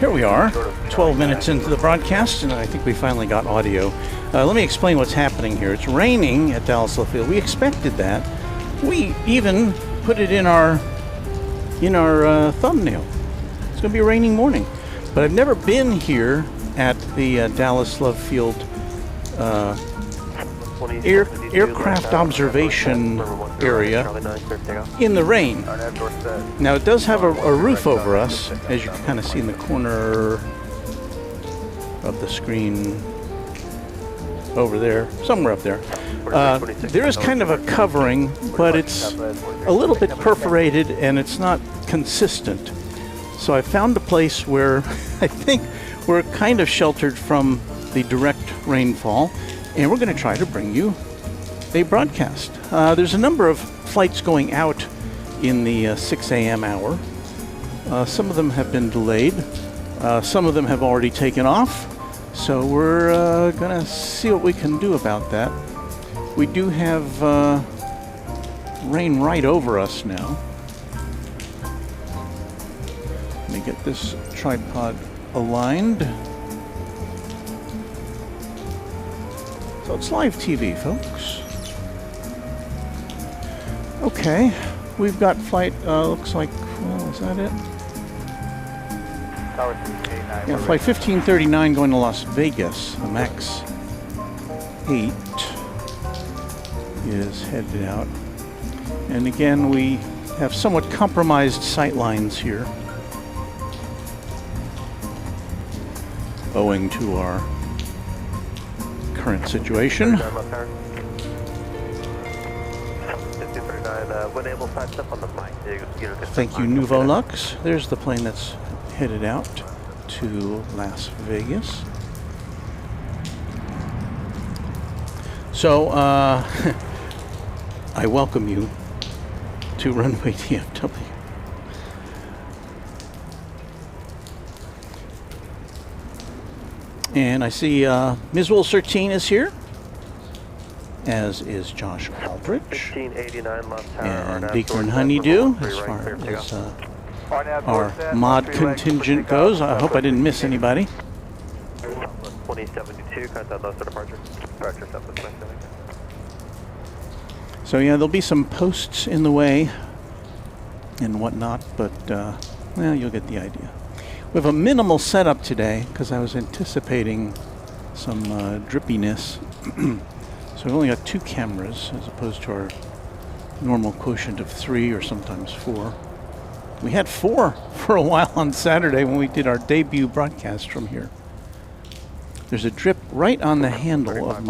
Here we are, 12 minutes into the broadcast, and I think we finally got audio. Let me explain what's happening here. It's raining at Dallas Love Field. We expected that. We even put it in our thumbnail. It's going to be a raining morning. But I've never been here at the Dallas Love Field aircraft observation area in the rain. Now it does have a roof over us, as you can kind of see in the corner of the screen over there, somewhere up there. There is kind of a covering, but it's a little bit perforated and it's not consistent. So I found a place where I think we're kind of sheltered from the direct rainfall, and we're going to try to bring you a broadcast. There's a number of flights going out in the 6 a.m. hour. Some of them have been delayed. Some of them have already taken off. So we're going to see what we can do about that. We do have rain right over us now. Let me get this tripod aligned. So it's live TV, folks. Okay, we've got flight, looks like, well, is that it? Yeah, flight 1539 going to Las Vegas. The MAX 8 is headed out. And again, we have somewhat compromised sight lines here, owing to our current situation. Thank you, Nouveau Lux. There's the plane that's headed out to Las Vegas. So, I welcome you to Runway DFW. And I see Ms. Wool13 is here, as is Josh Aldrich, and Beaker and Honeydew, as far as our mod contingent goes. I hope I didn't miss anybody. 2072, contact lost for departure. Departure Southwest Airlines. So yeah, there'll be some posts in the way and whatnot, but well, you'll get the idea. We have a minimal setup today because I was anticipating some drippiness. So we've only got 2 cameras as opposed to our normal quotient of 3 or sometimes 4. We had 4 for a while on Saturday when we did our debut broadcast from here. There's a drip right on the handle of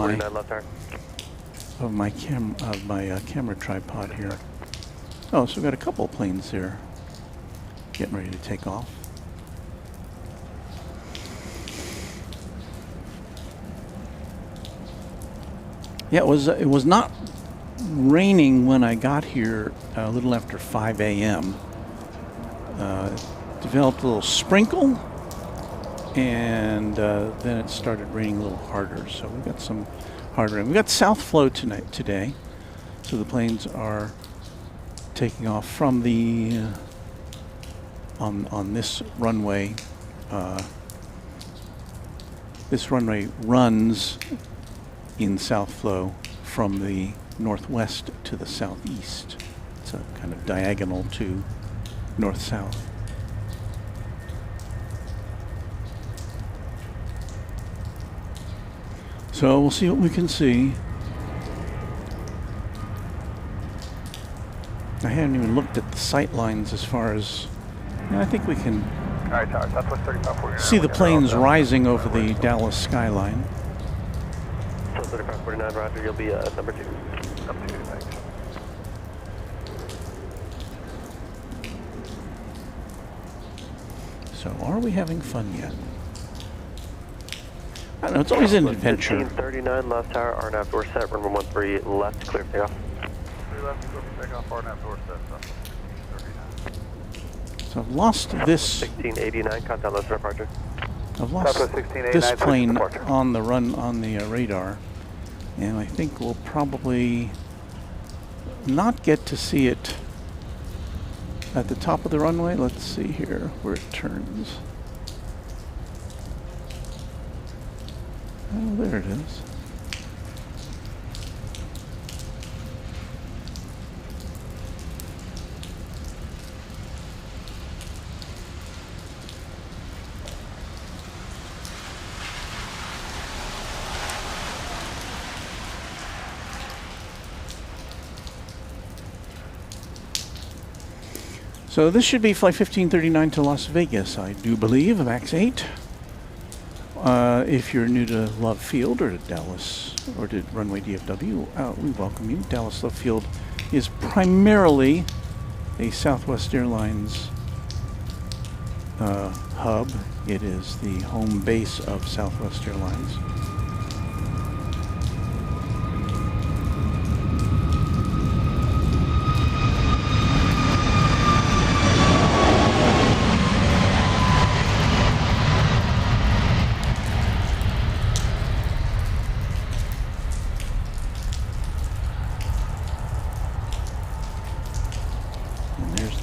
my camera tripod here. Oh, so we've got a couple of planes there getting ready to take off. Yeah, it was not raining when I got here a little after 5 a.m. Developed a little sprinkle, and then it started raining a little harder. So we got some hard rain. We got south flow today, so the planes are taking off from the on this runway. This runway runs in south flow from the northwest to the southeast. It's a kind of diagonal to north-south. So we'll see what we can see. I haven't even looked at the sight lines as far as, I think we can see the planes rising over the Dallas skyline. 3549, roger, you'll be number 2. Number 2, thanks. So, are we having fun yet? I don't know, it's always an adventure. 1539, left tower, RNAV door set, runway 13 left, clear for takeoff. 3 left, clear for takeoff, RNAV door set, 1539. So I've lost this. 1689, contact lost for departure. I've lost this plane on the radar, and I think we'll probably not get to see it at the top of the runway. Let's see here where it turns. Oh, there it is. So this should be flight 1539 to Las Vegas, I do believe, max 8. If you're new to Love Field or to Dallas or to Runway DFW, we welcome you. Dallas Love Field is primarily a Southwest Airlines hub. It is the home base of Southwest Airlines.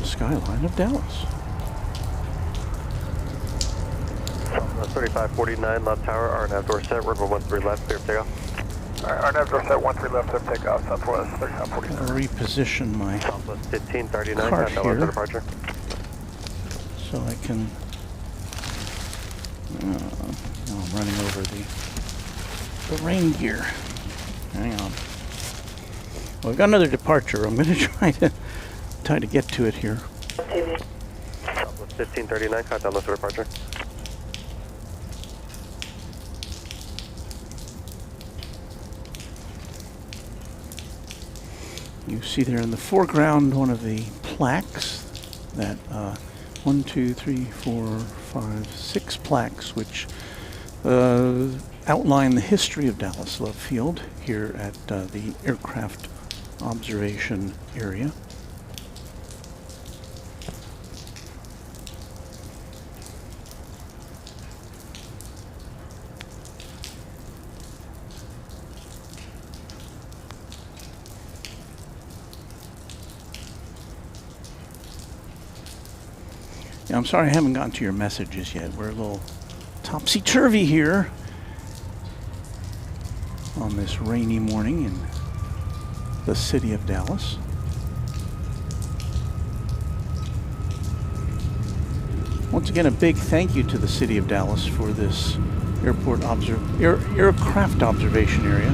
Skyline of Dallas. 3549 left tower, RNAV door set, runway 13 left, clear for takeoff. Alright, RNAV door set 13 left, clear for takeoff, Southwest 3549. I'll reposition my Southwest 1539, cart contact here, departure. so I can. Now I'm running over the rain gear. Hang on. Well, we've got another departure. I'm going to try to get to it here. Southwest 1539, contact list for departure. You see there in the foreground one of the plaques that 1, 2, 3, 4, 5, 6 plaques which outline the history of Dallas Love Field here at the aircraft observation area. Yeah, I'm sorry I haven't gotten to your messages yet. We're a little topsy-turvy here on this rainy morning in the city of Dallas. Once again, a big thank you to the city of Dallas for this aircraft observation area.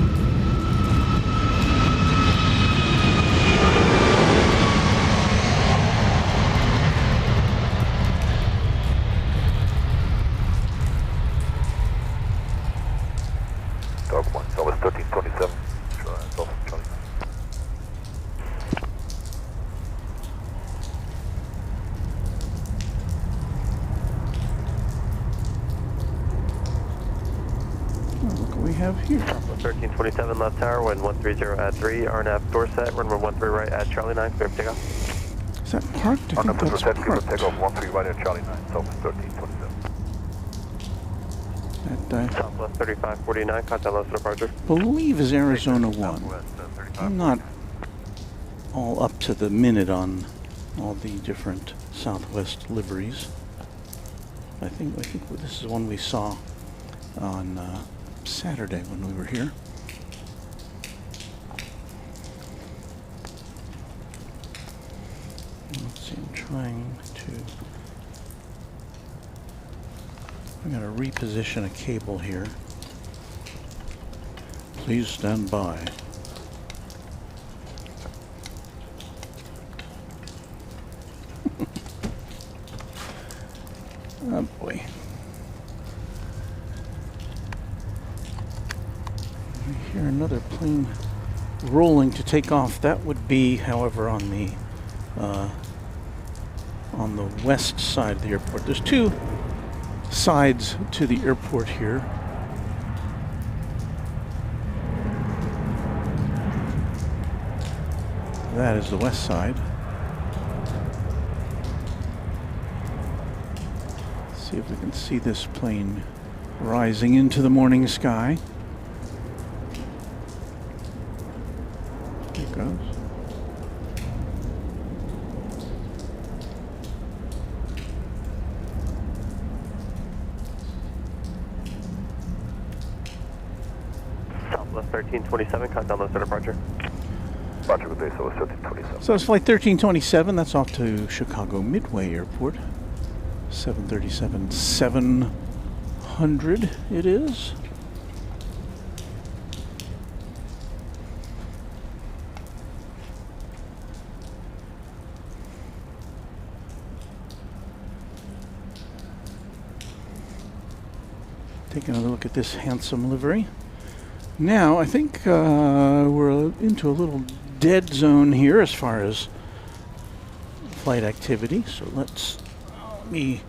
Dog 1, Southwest 1327. Sure, that's also Charlie 9. Look what we have here. 1327 left tower, wind 130 at 3, RNAV door set, runway 13 right at Charlie 9, clear for takeoff. Is that parked? I think that's set, clear for parked. takeoff, 13 right at Charlie 9, Southwest 1327. That Southwest 3549, contact list for departure. believe is Arizona 1. Southwest, I'm not all up to the minute on all the different Southwest liveries. I think this is one we saw on Saturday when we were here. Let's see, I'm trying to. I'm going to reposition a cable here. Please stand by. Oh boy. We hear another plane rolling to take off. That would be, however, on the west side of the airport. There's two sides to the airport here. That is the west side. Let's see if we can see this plane rising into the morning sky. Here it goes. 1327, contact low departure. Roger, good day, Southwest 1327. So it's flight 1327. That's off to Chicago Midway Airport. 737-700 it is. Take another look at this handsome livery. Now, I think we're into a little dead zone here as far as flight activity. So let me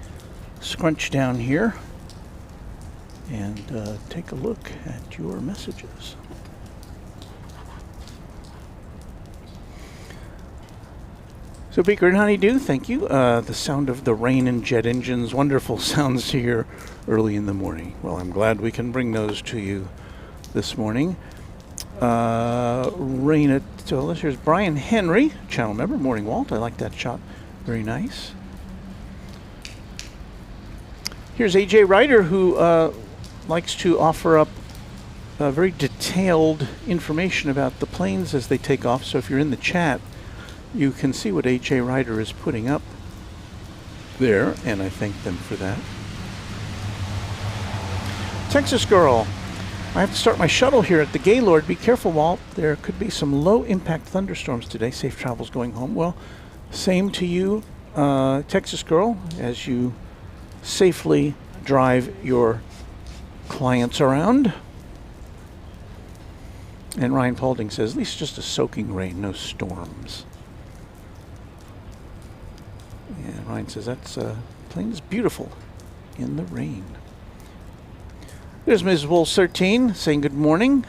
scrunch down here and take a look at your messages. So Beaker and Honeydew, thank you. The sound of the rain and jet engines, wonderful sounds to hear early in the morning. Well, I'm glad we can bring those to you this morning. Rain at, so here's Brian Henry, channel member, Morning Walt. I like that shot. Very nice. Here's AJ Ryder, who likes to offer up very detailed information about the planes as they take off. So if you're in the chat, you can see what AJ Ryder is putting up there, and I thank them for that. Texas Girl, I have to start my shuttle here at the Gaylord. Be careful, Walt. There could be some low-impact thunderstorms today. Safe travels going home. Well, same to you, Texas Girl, as you safely drive your clients around. And Ryan Paulding says, at least just a soaking rain, no storms. And Ryan says, that's plane is beautiful in the rain. There's Ms. Wolves 13 saying good morning.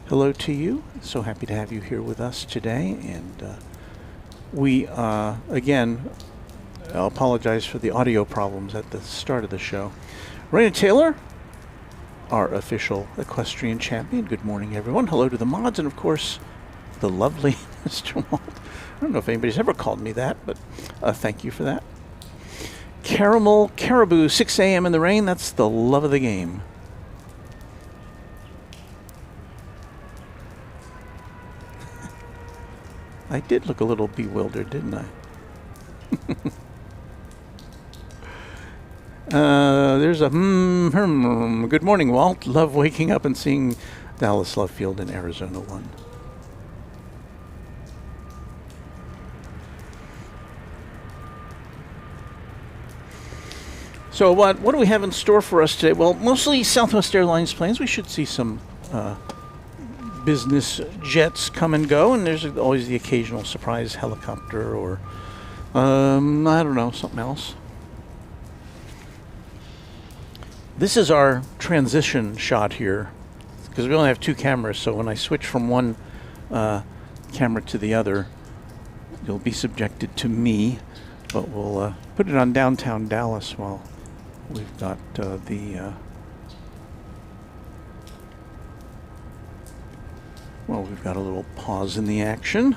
Hello to you. So happy to have you here with us today. And we, again, I'll apologize for the audio problems at the start of the show. Raina Taylor, our official equestrian champion. Good morning, everyone. Hello to the mods, and of course, the lovely Mr. Walt. I don't know if anybody's ever called me that, but thank you for that. Caramel Caribou, 6 a.m. in the rain. That's the love of the game. I did look a little bewildered, didn't I? There's a good morning, Walt. Love waking up and seeing Dallas Love Field in Arizona 1. So what do we have in store for us today? Well, mostly Southwest Airlines planes. We should see some business jets come and go, and there's always the occasional surprise helicopter or I don't know, something else. This is our transition shot here because we only have 2 cameras, so when I switch from one camera to the other, you'll be subjected to me, but we'll put it on downtown Dallas while we've got we've got a little pause in the action.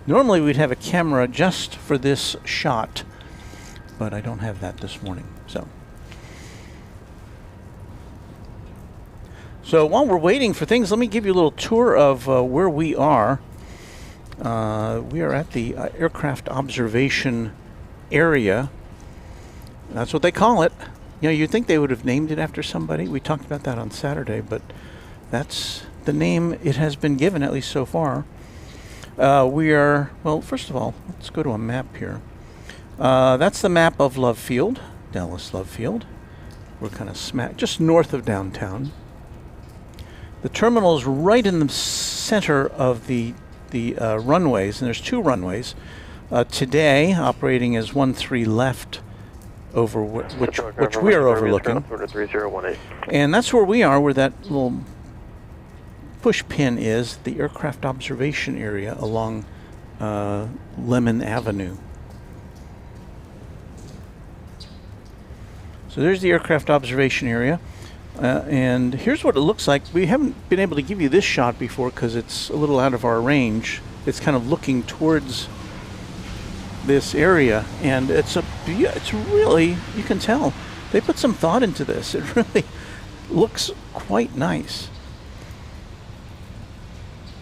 Normally we'd have a camera just for this shot, but I don't have that this morning. So while we're waiting for things, let me give you a little tour of where we are. We are at the aircraft observation area. That's what they call it. You know, you'd think they would have named it after somebody. We talked about that on Saturday, but that's the name it has been given, at least so far. We are, well, first of all, let's go to a map here. That's the map of Love Field, Dallas Love Field. We're kind of just north of downtown. The terminal is right in the center of the runways, and there's 2 runways. Today, operating as 13 left, over which we are overlooking. And that's where we are, where that little push pin is, the aircraft observation area along Lemon Avenue. So there's the aircraft observation area. And here's what it looks like. We haven't been able to give you this shot before because it's a little out of our range. It's kind of looking towards this area, and it's really, you can tell they put some thought into this. It really looks quite nice.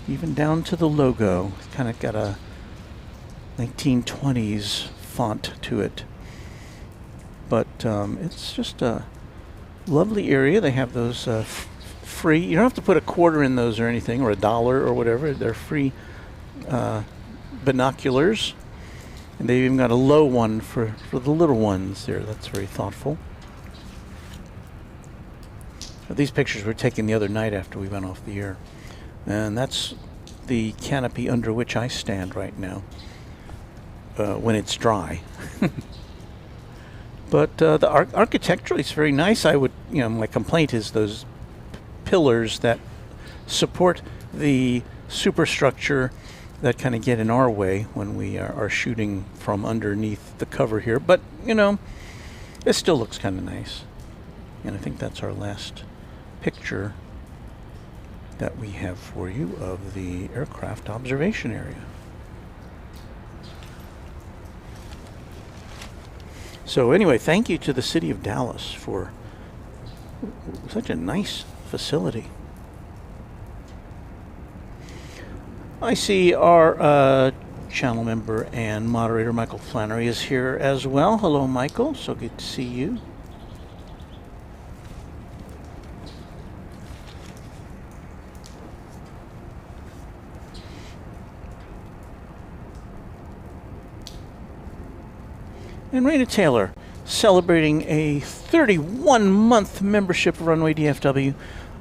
even down to the logo. It's kind of got a 1920s font to it. But it's just a lovely area. They have those free. You don't have to put a quarter in those or anything, or $1 or whatever. They're free binoculars. And they've even got a low one for the little ones there. That's very thoughtful. These pictures were taken the other night after we went off the air. And that's the canopy under which I stand right now when it's dry. But the architecturally, it's very nice. I would, my complaint is those pillars that support the superstructure that kind of get in our way when we are shooting from underneath the cover here. But, it still looks kind of nice. And I think that's our last picture that we have for you of the aircraft observation area. So anyway, thank you to the city of Dallas for such a nice facility. I see our channel member and moderator Michael Flannery is here as well. Hello, Michael. So good to see you. And Raina Taylor, celebrating a 31-month membership of Runway DFW.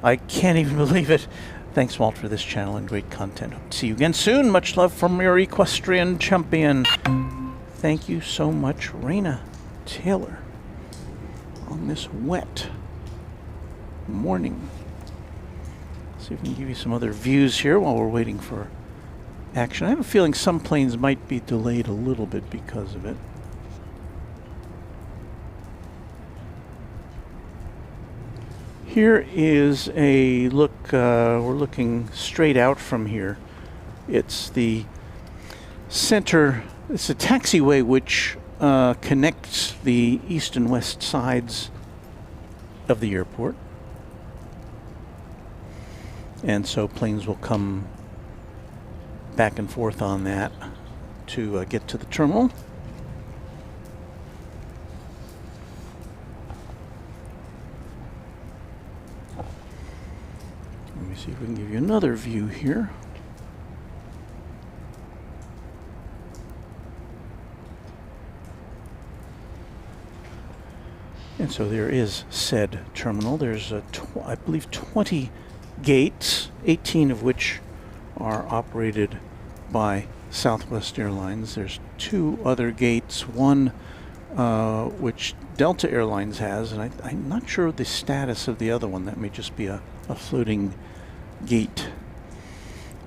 I can't even believe it. Thanks, Walt, for this channel and great content. Hope to see you again soon. Much love from your equestrian champion. Thank you so much, Raina Taylor, on this wet morning. See if we can give you some other views here while we're waiting for action. I have a feeling some planes might be delayed a little bit because of it. Here is a look, we're looking straight out from here. It's the center, it's a taxiway which connects the east and west sides of the airport. And so planes will come back and forth on that to get to the terminal. Let me see if we can give you another view here. And so there is said terminal. There's, I believe, 20 gates, 18 of which are operated by Southwest Airlines. There's 2 other gates, one which Delta Airlines has, and I'm not sure the status of the other one. That may just be a floating gate.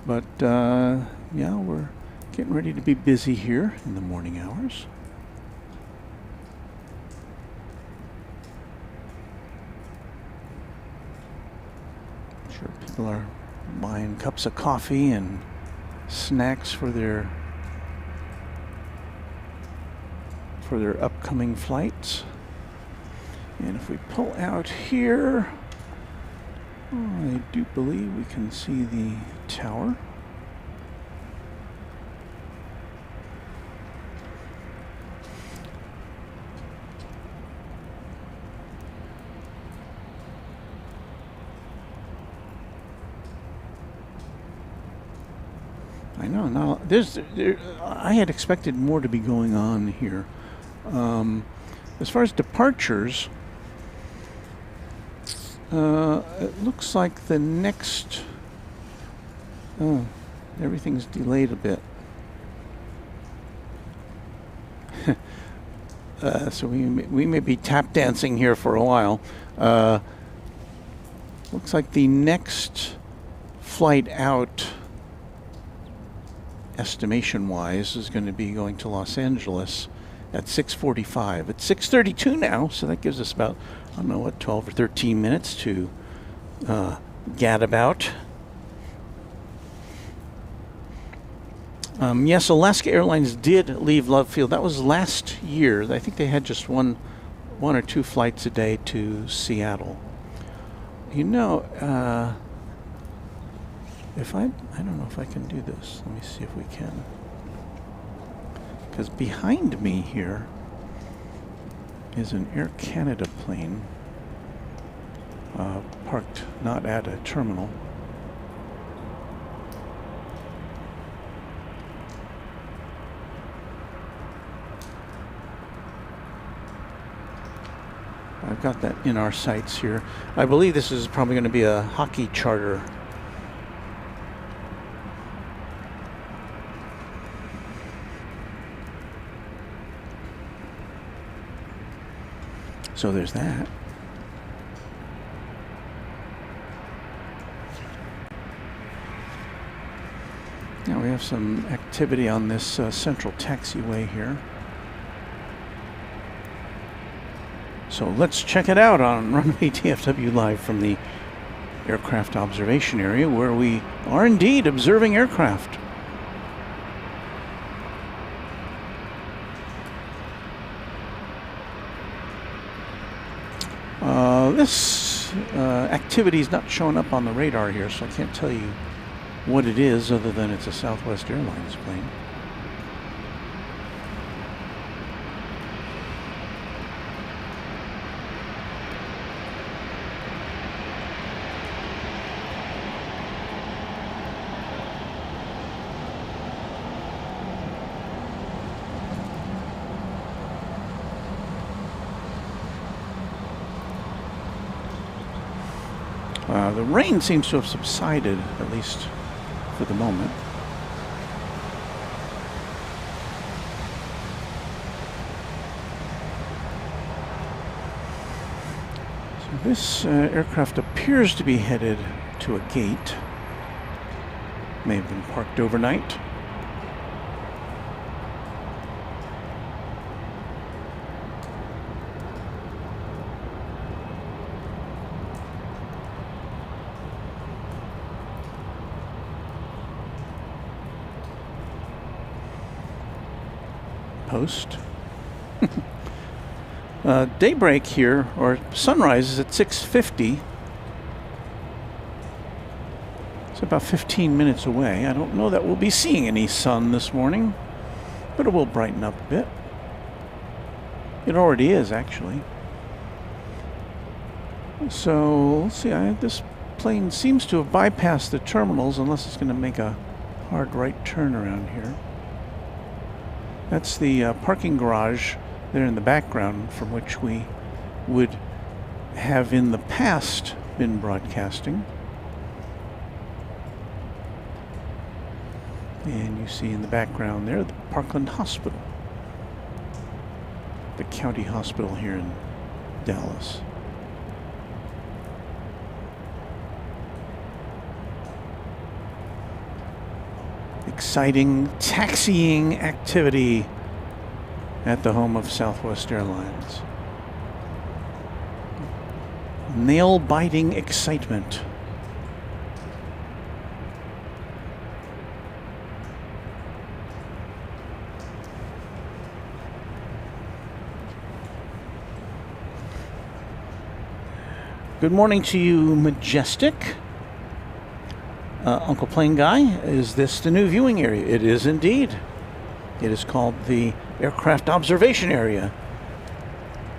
But yeah, we're getting ready to be busy here in the morning hours. Sure, people are buying cups of coffee and snacks for their upcoming flights. And if we pull out here, I do believe we can see the tower. I know. Now, I had expected more to be going on here. As far as departures, it looks like the next. Oh, everything's delayed a bit. So we may be tap dancing here for a while. Looks like the next flight out, estimation-wise, is going to be going to Los Angeles at 6:45. It's 6:32 now, so that gives us about, I don't know, what, 12 or 13 minutes to gad about. Yes, Alaska Airlines did leave Love Field. That was last year. I think they had just one or two flights a day to Seattle. You know, I don't know if I can do this. Let me see if we can. Because behind me here is an Air Canada plane parked not at a terminal. I've got that in our sights here. I believe this is probably going to be a hockey charter. So there's that. Now we have some activity on this central taxiway here. So let's check it out on Runway DFW Live from the aircraft observation area, where we are indeed observing aircraft. This activity is not showing up on the radar here, so I can't tell you what it is other than it's a Southwest Airlines plane. The rain seems to have subsided, at least for the moment. So this aircraft appears to be headed to a gate. May have been parked overnight. Post. Daybreak here, or sunrise, is at 6:50. It's about 15 minutes away. I don't know that we'll be seeing any sun this morning, but it will brighten up a bit. It already is, actually. So, let's see. This plane seems to have bypassed the terminals, unless it's going to make a hard right turn around here. That's the parking garage there in the background, from which we would have in the past been broadcasting. And you see in the background there the Parkland Hospital, the county hospital here in Dallas. Exciting taxiing activity at the home of Southwest Airlines. Nail-biting excitement. Good morning to you, Majestic. Uncle Plane Guy, is this the new viewing area? It is indeed. It is called the Aircraft Observation Area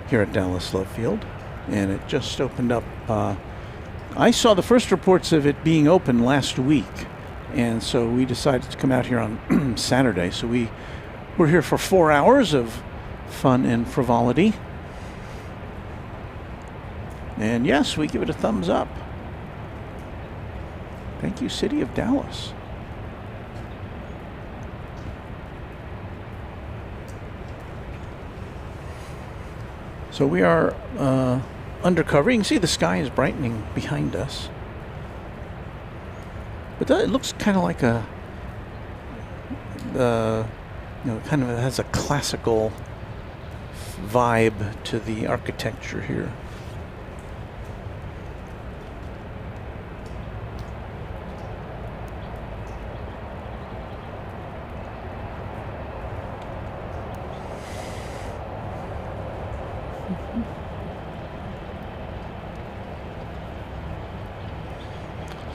here at Dallas Love Field, and it just opened up. I saw the first reports of it being open last week, and so we decided to come out here on Saturday. So we were here for 4 hours of fun and frivolity. And yes, we give it a thumbs up. Thank you, City of Dallas. So we are undercover. You can see the sky is brightening behind us. But it looks kind of like a, kind of has a classical vibe to the architecture here.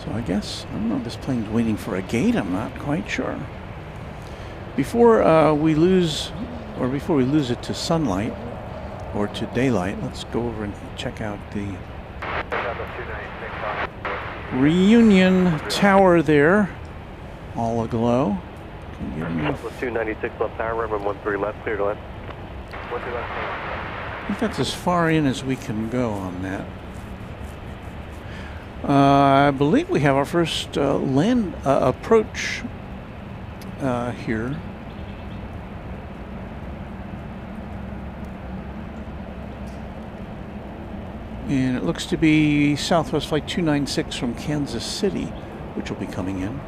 So I guess, I don't know, this plane's waiting for a gate. I'm not quite sure. Before we lose it to sunlight or to daylight, let's go over and check out the Reunion Tower there, all aglow. Southwest 296 left tower, runway 13 left, clear to land. I think that's as far in as we can go on that. I believe we have our first land approach here. And it looks to be Southwest Flight 296 from Kansas City, which will be coming in.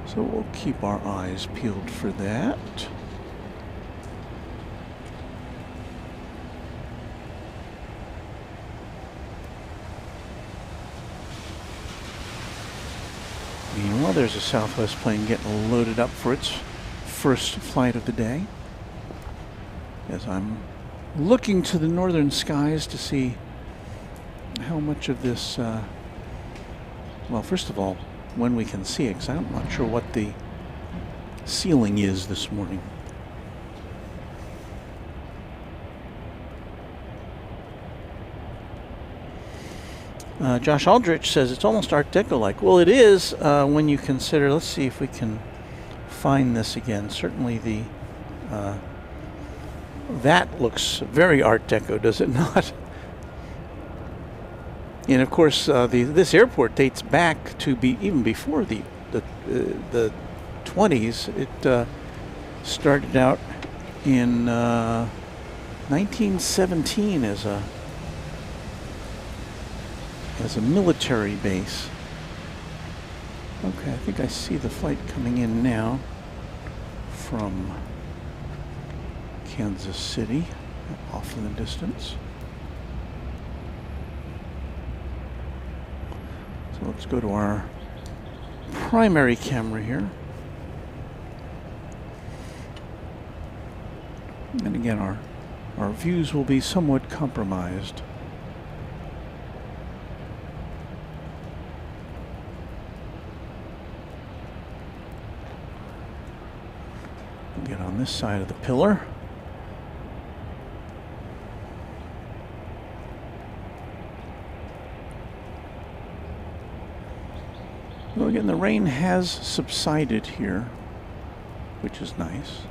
So we'll keep our eyes peeled for that. Meanwhile, there's a Southwest plane getting loaded up for its first flight of the day. As I'm looking to the northern skies to see how much of this, well, first of all, when we can see it, because I'm not sure what the ceiling is this morning. Josh Aldrich says it's almost Art Deco-like. Well, it is when you consider, let's see if we can find this again. Certainly the, that looks very Art Deco, does it not? And of course, this airport dates back to even before the 20s. It started out in 1917 as a military base. Okay, I think I see the flight coming in now from Kansas City, off in the distance. So let's go to our primary camera here. And again, our views will be somewhat compromised. Get on this side of the pillar. Well, again, the rain has subsided here, which is nice.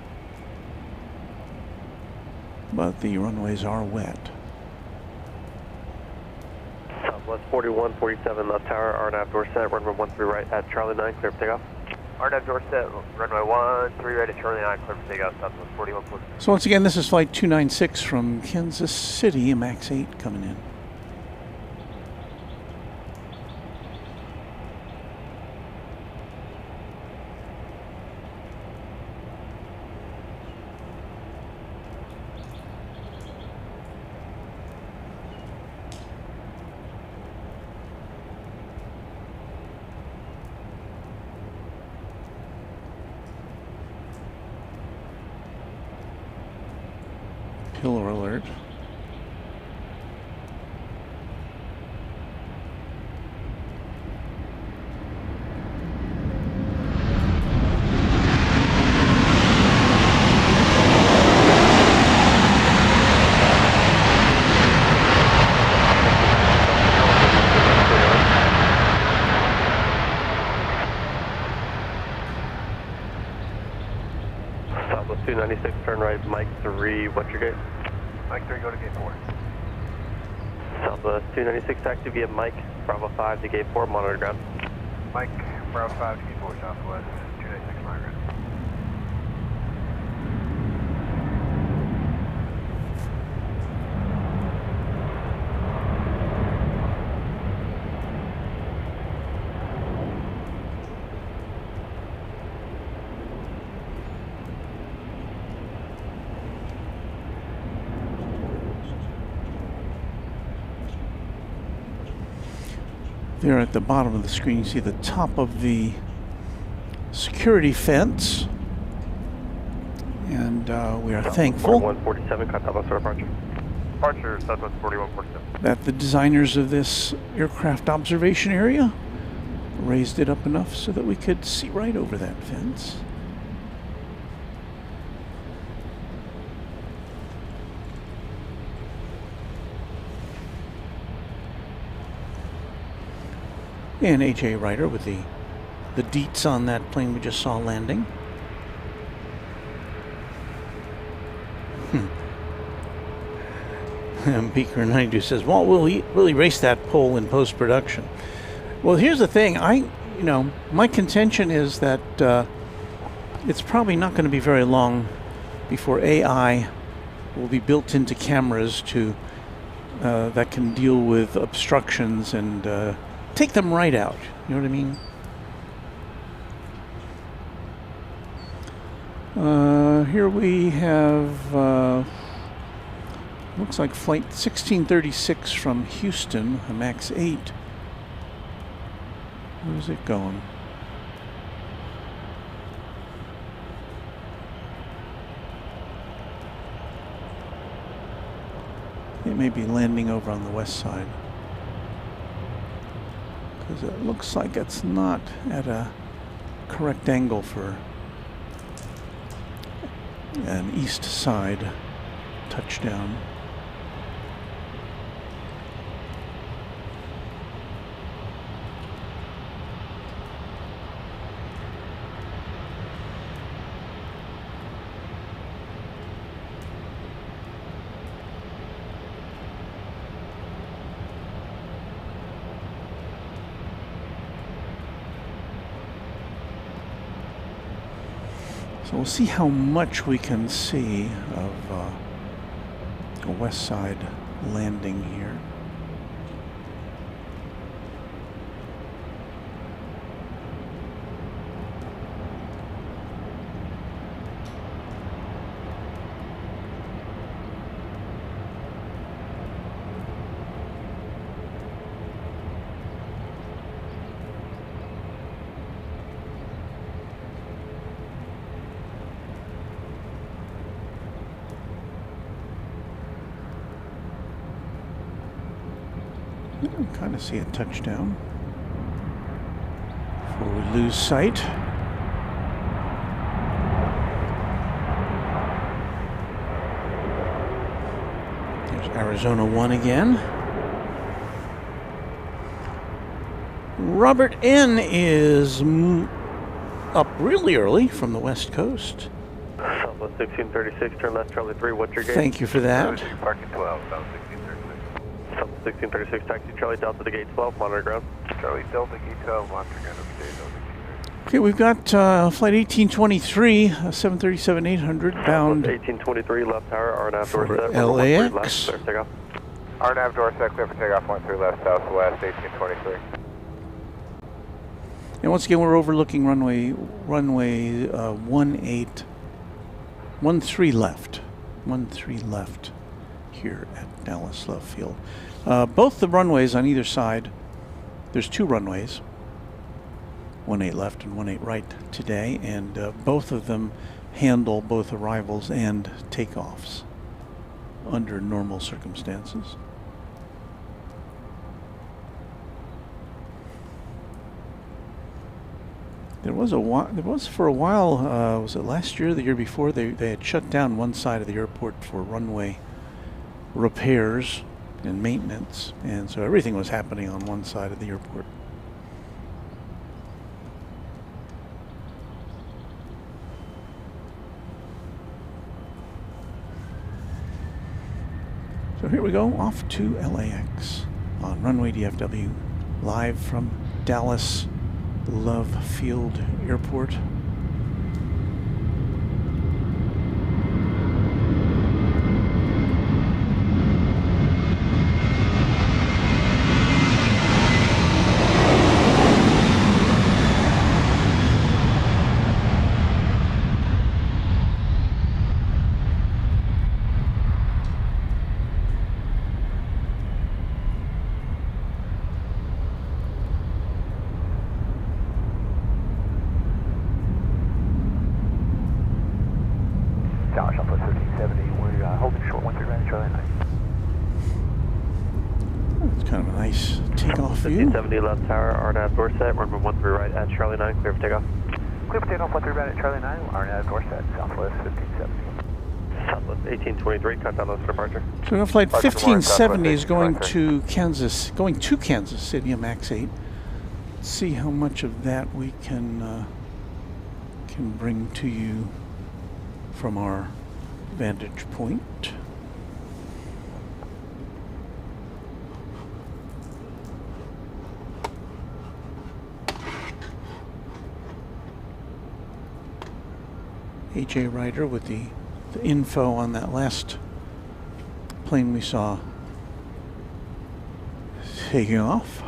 But the runways are wet. Southwest 4147 left tower, RNAV door set, runway 13 right at Charlie 9, clear for takeoff. RNAV door set, runway 13 right at Charlie 9, clear for takeoff, Southwest 4147. So once again, this is Flight 296 from Kansas City, MAX 8 coming in. Pillar alert. Southwest 296, turn right, Mike 3, what's your gate? Mike 3, go to gate 4. Southwest 296, taxi via Mike, Bravo 5 to gate 4, monitor ground. Mike, Bravo 5 to gate 4, Southwest 296, monitor ground. There at the bottom of the screen, you see the top of the security fence. And we are thankful. 147, contact left departure. Departure, Southwest 4147. that the designers of this aircraft observation area raised it up enough so that we could see right over that fence. And A.J. Ryder with the deets on that plane we just saw landing. Beaker 92 says, well, will he erase that pole in post-production? Well, here's the thing. My contention is that it's probably not going to be very long before AI will be built into cameras that can deal with obstructions and take them right out. You know what I mean? Here we have, looks like flight 1636 from Houston, a MAX 8. Where's it going? It may be landing over on the west side, because it looks like it's not at a correct angle for an east side touchdown. So we'll see how much we can see of a west side landing here. You can kind of see a touchdown before we lose sight. There's Arizona 1 again. Robert N. is up really early from the west coast. Southwest 1636, turn left, Charlie 3, what's your gate? Thank you for that. Parking 12, South 1636. Southwest 1636, taxi Charlie Delta to gate 12, monitor ground. Charlie Delta, gate 12, monitor ground, upstate, Delta. Okay, we've got flight 1823, 737-800 bound 1823, left tower, RNAV door for set. LAX. Left, clear for takeoff. RNAV door set, clear for takeoff, 13 left, Southwest 1823. And once again, we're overlooking runway 13 left here at Dallas Love Field. Both the runways on either side, there's two runways, 18 left and 18 right today, and both of them handle both arrivals and takeoffs under normal circumstances. There was for a while, was it last year or the year before, they had shut down one side of the airport for runway repairs and maintenance, and so everything was happening on one side of the airport. So here we go, off to LAX on Runway DFW, live from Dallas Love Field Airport. view. 1570 left tower, RNAV door set, runway 13 right at Charlie 9, clear for takeoff. Clear for takeoff, 13 right at Charlie 9, RNAV door set, Southwest 1570. Southwest 1823, countdown those for departure. So now flight Roger, 1570 is going Southwest to Kansas City, MAX 8. Let's see how much of that we can bring to you from our vantage point. AJ Ryder with the info on that last plane we saw taking off.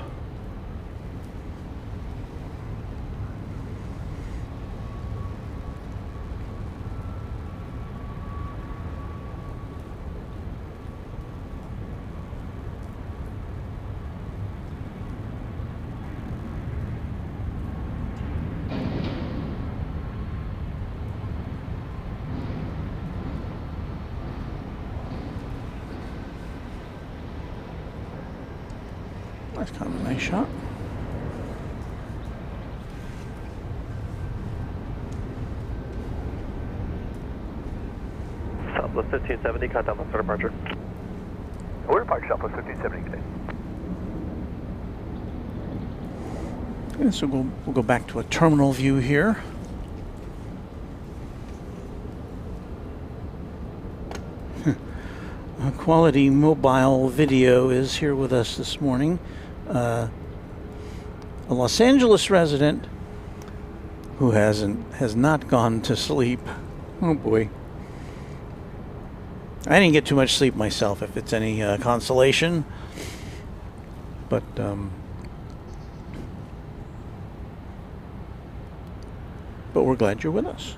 That's kind of a nice shot. Southwest 1570, countdown those for departure. We're parked Southwest 1570 today. Okay, so we'll go back to a terminal view here. Quality Mobile Video is here with us this morning. A Los Angeles resident who has not gone to sleep. Oh boy. I didn't get too much sleep myself, if it's any consolation. But we're glad you're with us.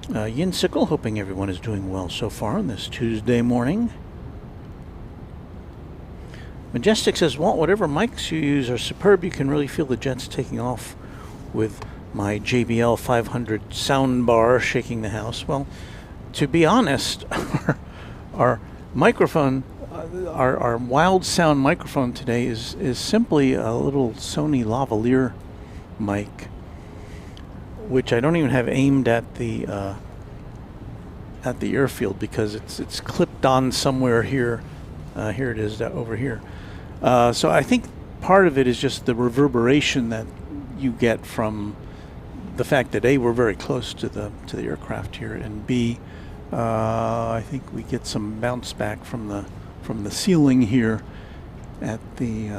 Yin Sickle, hoping everyone is doing well so far on this Tuesday morning. Majestic says, Walt, whatever mics you use are superb. You can really feel the jets taking off with my JBL 500 soundbar shaking the house. Well, to be honest, our microphone, our wild sound microphone today is simply a little Sony lavalier mic, which I don't even have aimed at the airfield because it's clipped on somewhere here. Here it is over here. So I think part of it is just the reverberation that you get from the fact that A, we're very close to the aircraft here, and B, I think we get some bounce back from the ceiling here at the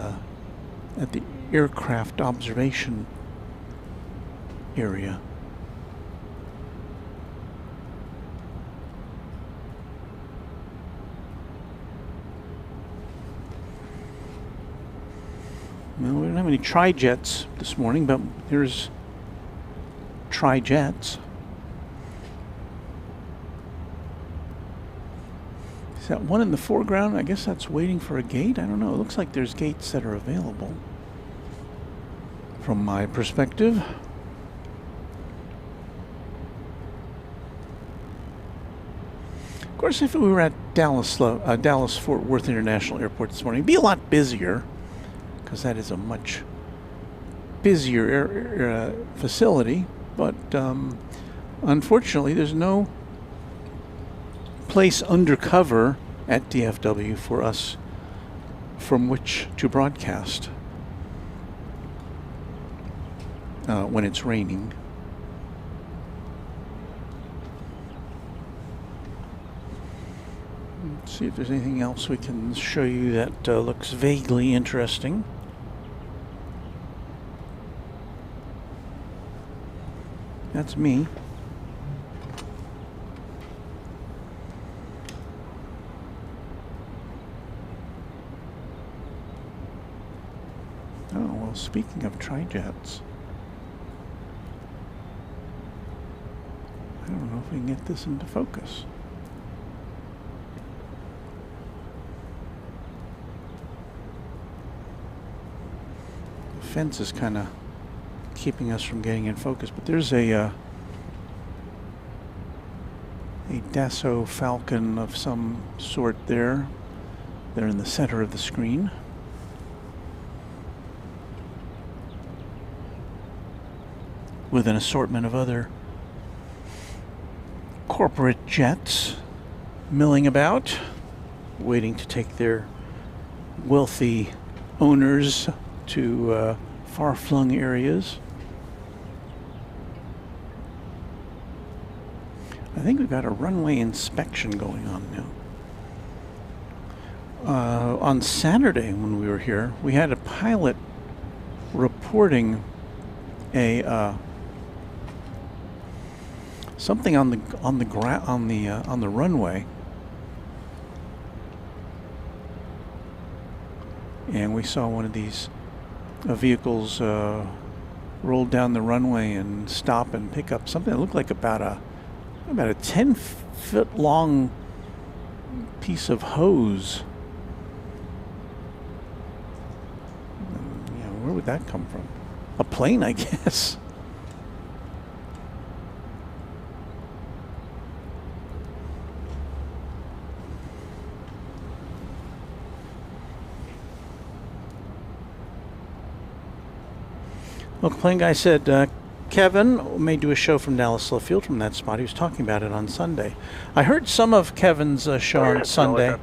aircraft observation area. Well, we don't have any tri-jets this morning, but there's tri-jets. Is that one in the foreground? I guess that's waiting for a gate. I don't know. It looks like there's gates that are available from my perspective. Of course, if we were at Dallas-Fort Worth International Airport this morning, it'd be a lot busier, because that is a much busier facility. But unfortunately, there's no place undercover at DFW for us from which to broadcast when it's raining. Let's see if there's anything else we can show you that looks vaguely interesting. That's me. Oh, well, speaking of tri-jets, I don't know if we can get this into focus. The fence is kind of keeping us from getting in focus, but there's a Dassault Falcon of some sort there, They're in the center of the screen. With an assortment of other corporate jets milling about, waiting to take their wealthy owners to far-flung areas. I think we've got a runway inspection going on now. On Saturday when we were here, we had a pilot reporting a something on the runway, and we saw one of these vehicles roll down the runway and stop and pick up something that looked like about a 10-foot long piece of hose. Where would that come from? A plane, I guess. Well, the plane guy said, Kevin may do a show from Dallas Love Field from that spot. He was talking about it on Sunday. I heard some of Kevin's show on Sunday.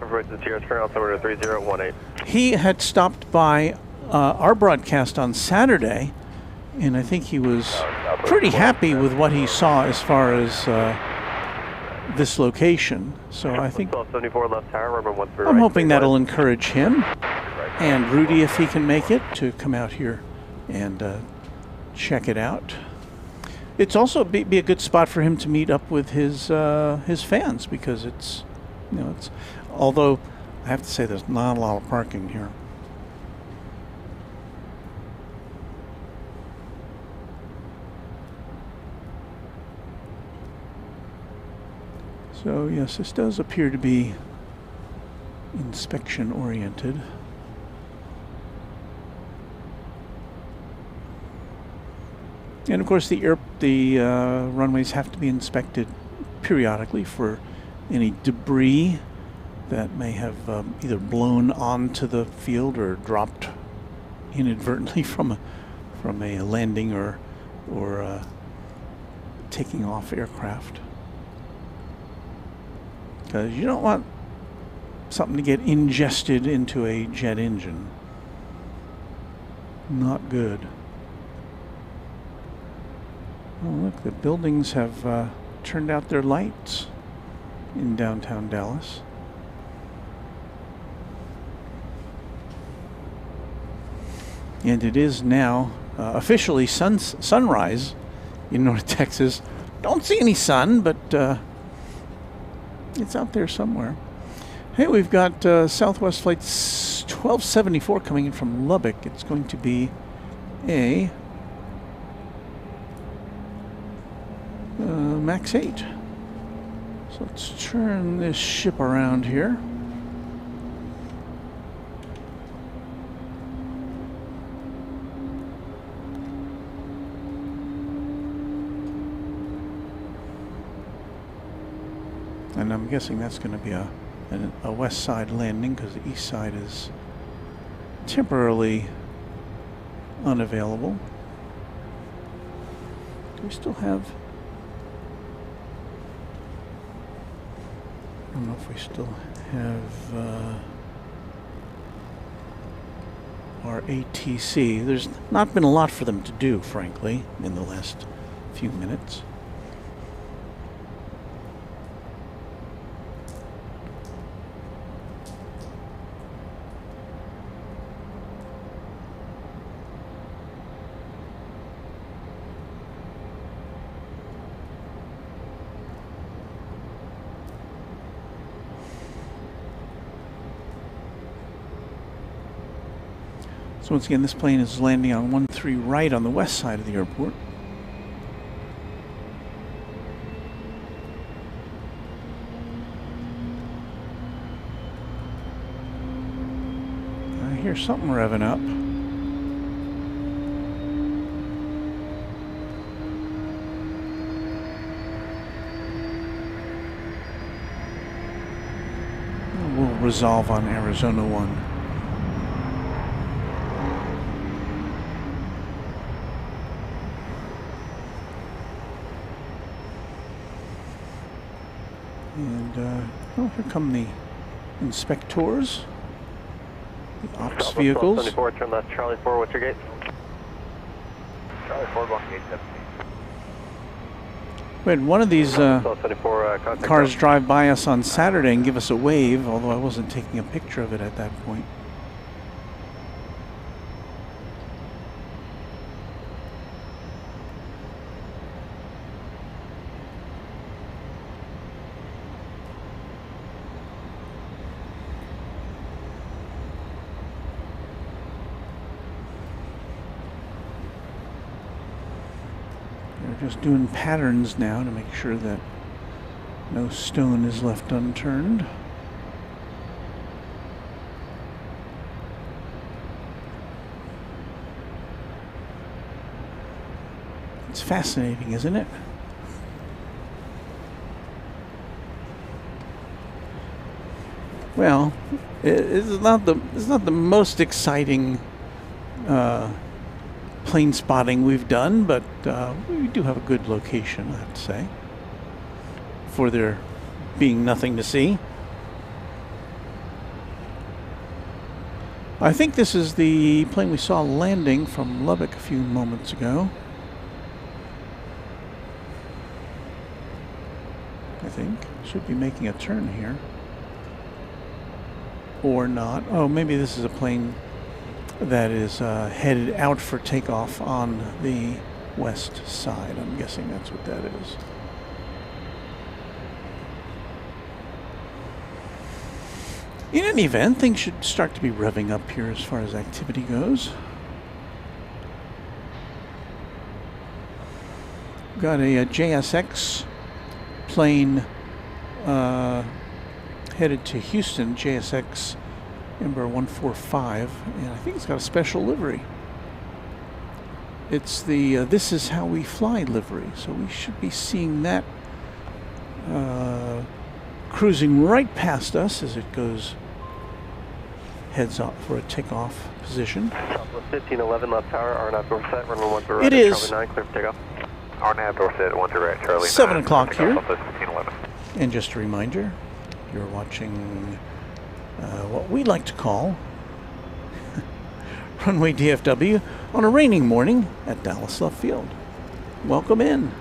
He had stopped by our broadcast on Saturday, and I think he was pretty happy with what he saw as far as this location. So I think I'm hoping that'll encourage him and Rudy, if he can make it, to come out here and check it out. It's also be a good spot for him to meet up with his fans, because it's although I have to say there's not a lot of parking here. So yes, this does appear to be inspection oriented. And of course, the runways have to be inspected periodically for any debris that may have either blown onto the field or dropped inadvertently from a landing or taking off aircraft. Because you don't want something to get ingested into a jet engine. Not good. Oh, look, the buildings have turned out their lights in downtown Dallas. And it is now officially sunrise in North Texas. Don't see any sun, but it's out there somewhere. Hey, we've got Southwest Flight 1274 coming in from Lubbock. It's going to be a Max 8. So let's turn this ship around here. And I'm guessing that's going to be a west side landing, because the east side is temporarily unavailable. Do we still have... I don't know if we still have our ATC. There's not been a lot for them to do, frankly, in the last few minutes. So once again, this plane is landing on 13 right on the west side of the airport. I hear something revving up. We'll resolve on Arizona 1. And, oh, here come the inspectors, the ops vehicles. 74, turn left, Charlie 4, what's your gate? Charlie 4 going gate 17. We had one of these 74, contact cars now. drive by us on Saturday and give us a wave, although I wasn't taking a picture of it at that point. They're just doing patterns now to make sure that no stone is left unturned. It's fascinating, isn't it? Well, it's not the most exciting plane spotting we've done, but we do have a good location, I have to say, for there being nothing to see. I think this is the plane we saw landing from Lubbock a few moments ago. I think should be making a turn here, or not. Oh, maybe this is a plane that is headed out for takeoff on the west side. I'm guessing that's what that is. In any event, things should start to be revving up here as far as activity goes. Got a JSX plane headed to Houston, JSX number 145, and I think it's got a special livery. It's the This Is How We Fly livery, so we should be seeing that cruising right past us as it heads up for a takeoff position. Southwest 1511 left tower, RNAV door set, runway 13 right. It is. Charlie 9, clear for takeoff. RNAV door set, 13 right, Charlie 7 9, o'clock takeoff, here. Southwest 1511. And just a reminder, you're watching what we like to call Runway DFW on a raining morning at Dallas Love Field. Welcome in.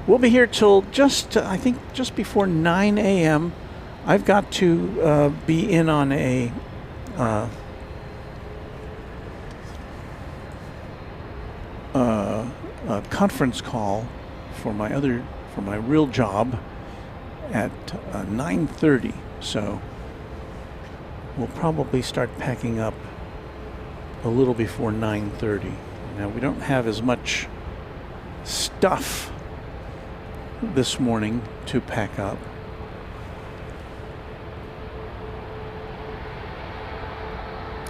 We'll be here till I think just before 9 a.m. I've got to be in on a conference call for my real job at 9:30. So we'll probably start packing up a little before 9:30. Now, we don't have as much stuff this morning to pack up.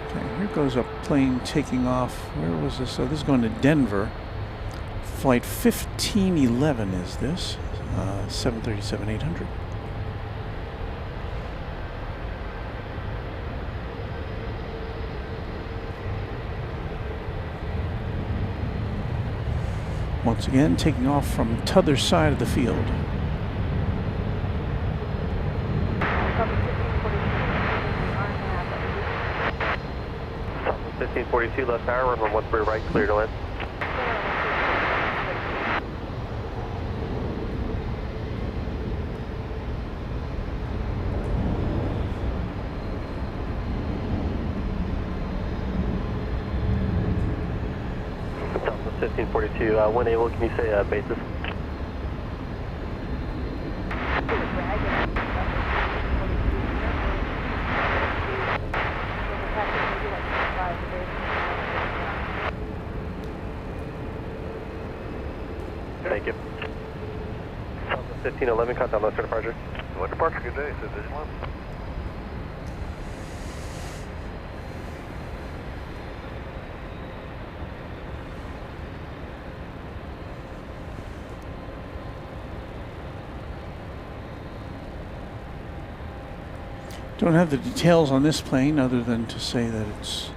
Okay, here goes a plane taking off. Where was this? So this is going to Denver. Flight 1511 is this. 737-800. Once again, taking off from t'other side of the field. Southwest 1542 left tower, runway 13 right, clear to land. Southwest 1542, when able, can you say basis? Thank you. Southwest 1511, contact left for departure. What departure, good day, said this one. Don't have the details on this plane other than to say that it's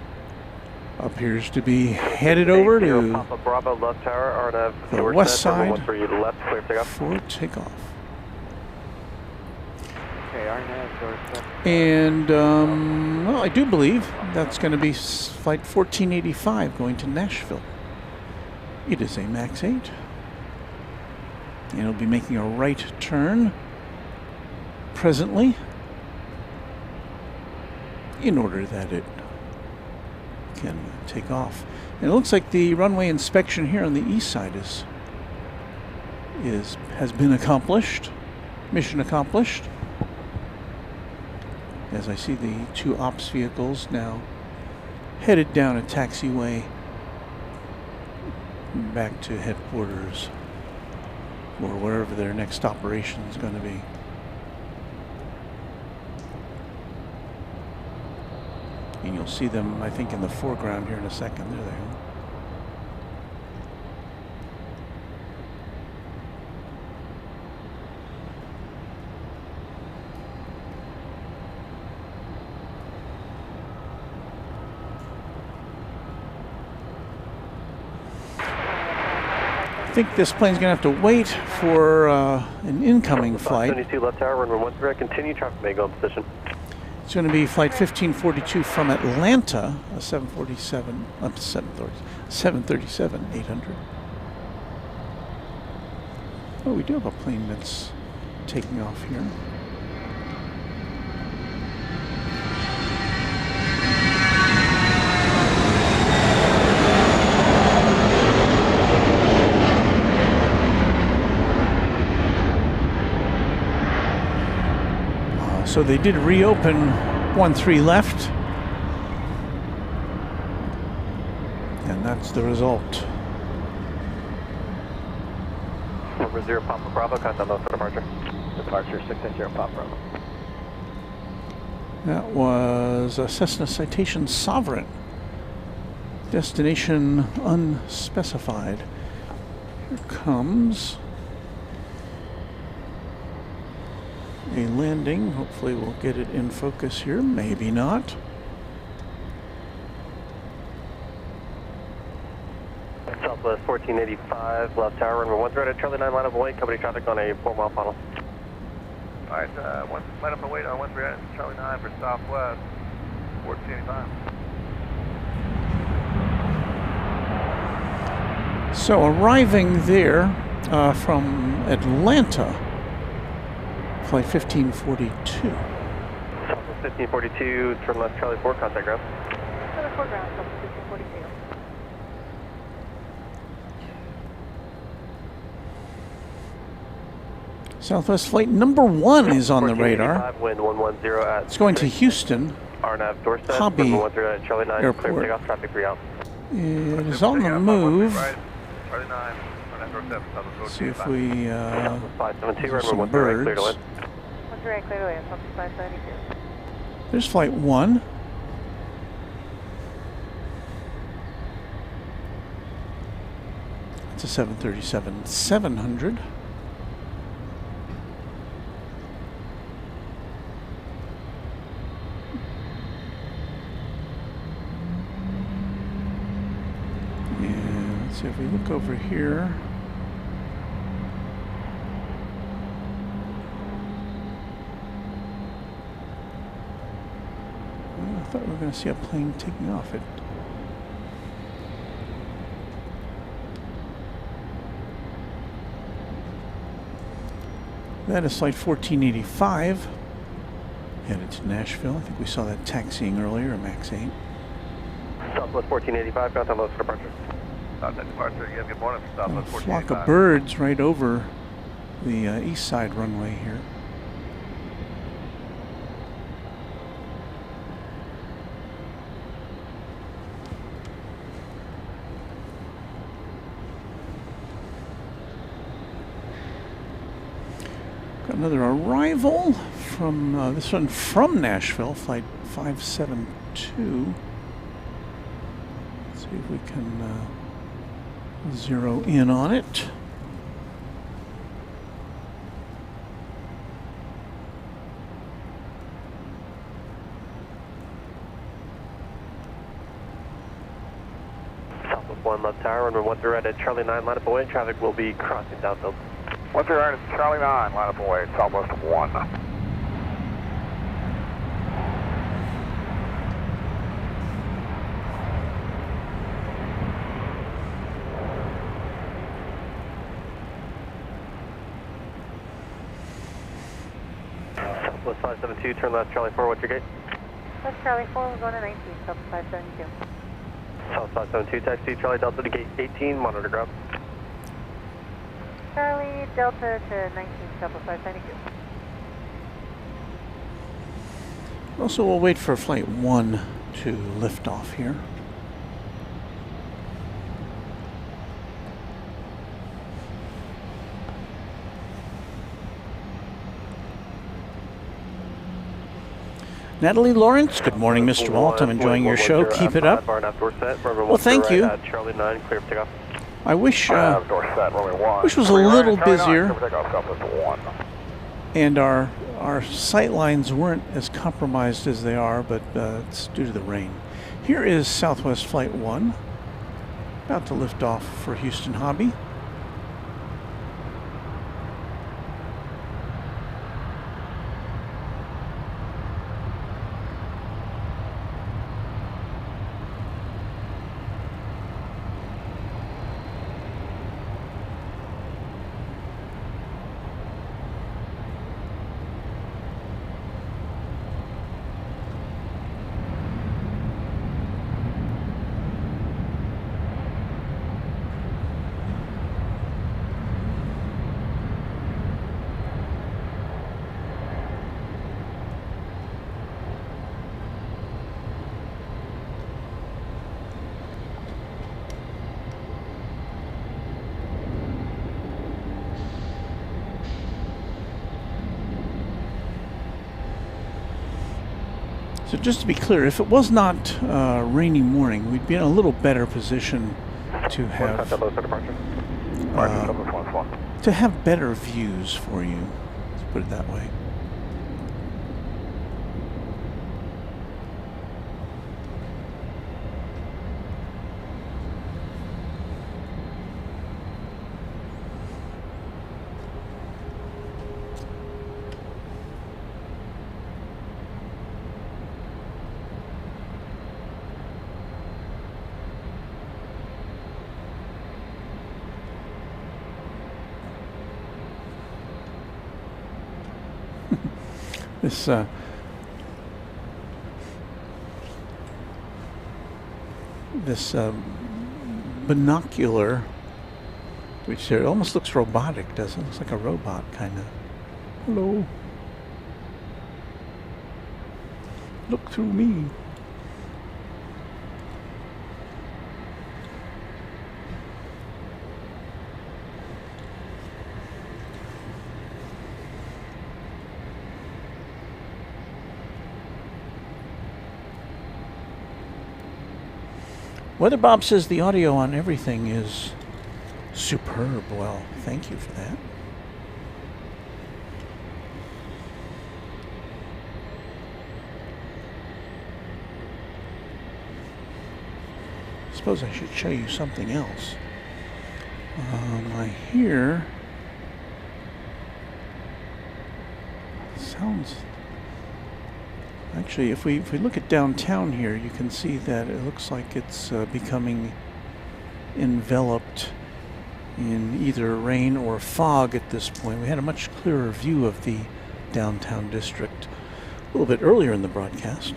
appears to be headed over to Papa Bravo left tower, RNAV the west side left, clear takeoff. for takeoff. Okay, RNAV doorstep. And, well, I do believe that's going to be flight 1485 going to Nashville. It is a MAX 8. And it'll be making a right turn presently in order that it can take off. And it looks like the runway inspection here on the east side has been accomplished. Mission accomplished. As I see the two ops vehicles now headed down a taxiway back to headquarters or wherever their next operation is going to be. And you'll see them, I think, in the foreground here in a second. There they are. I think this plane's going to have to wait for an incoming flight. 72 left tower, runway 13, continue, traffic may go in position. It's going to be flight 1542 from Atlanta, a 737-800. Oh, we do have a plane that's taking off here. So they did reopen 13 left, and that's the result. Number 0 Papa Bravo, contact those for departure. Departure 680 Papa Bravo. That was a Cessna Citation Sovereign. Destination unspecified. Here comes a landing. Hopefully we'll get it in focus here. Maybe not. Southwest 1485, left tower, runway 13 at Charlie 9, line up and wait, company traffic on a 4-mile funnel. Alright, line up and wait on 13 at Charlie 9 for Southwest 1485. So arriving there from Atlanta, flight 1542. Southwest 1542, turn left Charlie 4, contact ground. Charlie 4 ground, Southwest 1542. Southwest flight number 1 is on the radar. Wind 110 at It's going to Houston RNAV doorstep, Hobby runway 13 at Charlie 9, Airport. clear takeoff, traffic 3 out. It is on the move. Charlie 9, RNAV doorstep, Southwest See if we 572, some runway 13 clear to birds. land. 13 clear to land, Southwest 572. There's flight 1. It's a 737-700. And let's see if we look over here. Well, I thought we were going to see a plane taking off. That is flight 1485, headed to Nashville. I think we saw that taxiing earlier, a MAX 8. Southwest 1485, contact those for departure. Contact departure, yeah, good morning, A Southwest flock 1485. of birds right over the east side runway here. Got another arrival from this one from Nashville, flight 572. Let's see if we can zero in on it. Southwest 1 left tower, runway 13 right at Charlie 9, line up away. Traffic will be crossing downfield. 13 right at Charlie 9, line up away, Southwest 1. Southwest 572, turn left Charlie 4, what's your gate? That's Charlie 4, we're going to 19, Southwest 572. Southwest 572, taxi Charlie Delta to gate 18, monitor ground. Charlie Delta to 19, Southwest 572. Also, we'll wait for flight 1 to lift off here. Natalie Lawrence, good morning, Mr. Walt. I'm enjoying your show. Keep it up. Well, thank you. Charlie 9, clear for takeoff. I wish Wish was a little busier, and our sight lines weren't as compromised as they are, but it's due to the rain. Here is Southwest Flight 1, about to lift off for Houston Hobby. So just to be clear, if it was not a rainy morning, we'd be in a little better position to have better views for you. Let's put it that way. This binocular, which it almost looks robotic, doesn't it? Looks like a robot, kind of. Hello. Look through me. Weather Bob says the audio on everything is superb. Well, thank you for that. I suppose I should show you something else. I hear sounds. Actually, if we look at downtown here, you can see that it looks like it's becoming enveloped in either rain or fog at this point. We had a much clearer view of the downtown district a little bit earlier in the broadcast.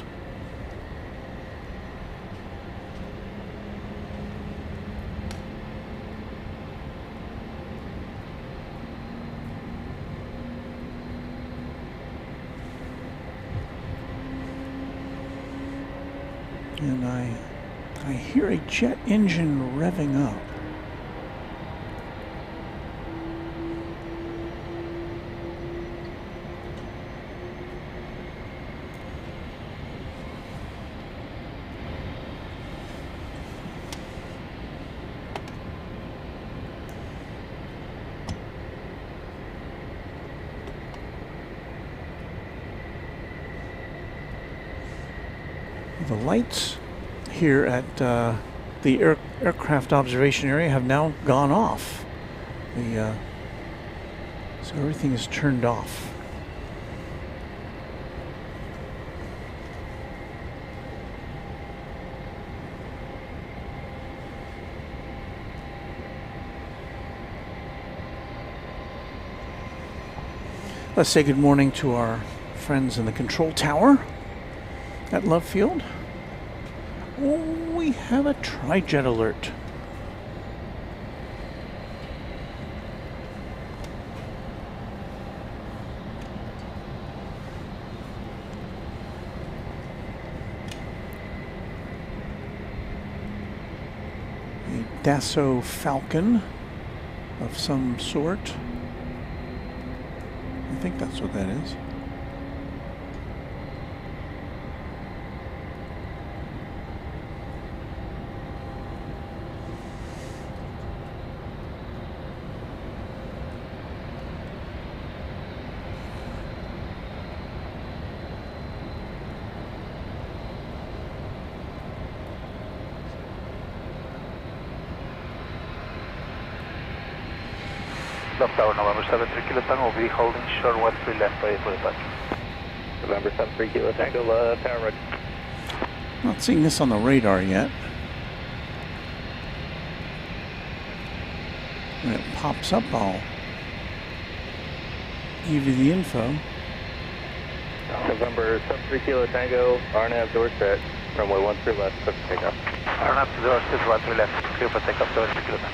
And I hear a jet engine revving up. The lights here at the aircraft observation area have now gone off. So everything is turned off. Let's say good morning to our friends in the control tower at Love Field. Oh, we have a tri-jet alert. A Dassault Falcon of some sort. I think that's what that is. Love Tower, November 73 Kilo Tango will be holding short 13 left ready for departure. November 73 Kilo Tango, tower ready. Not seeing this on the radar yet. When it pops up, I'll give you the info. November 73 Kilo Tango, RNAV door set, runway 13 left, clear for takeoff. RNAV to door set 13 left, clear for takeoff 73 Kilo Tango.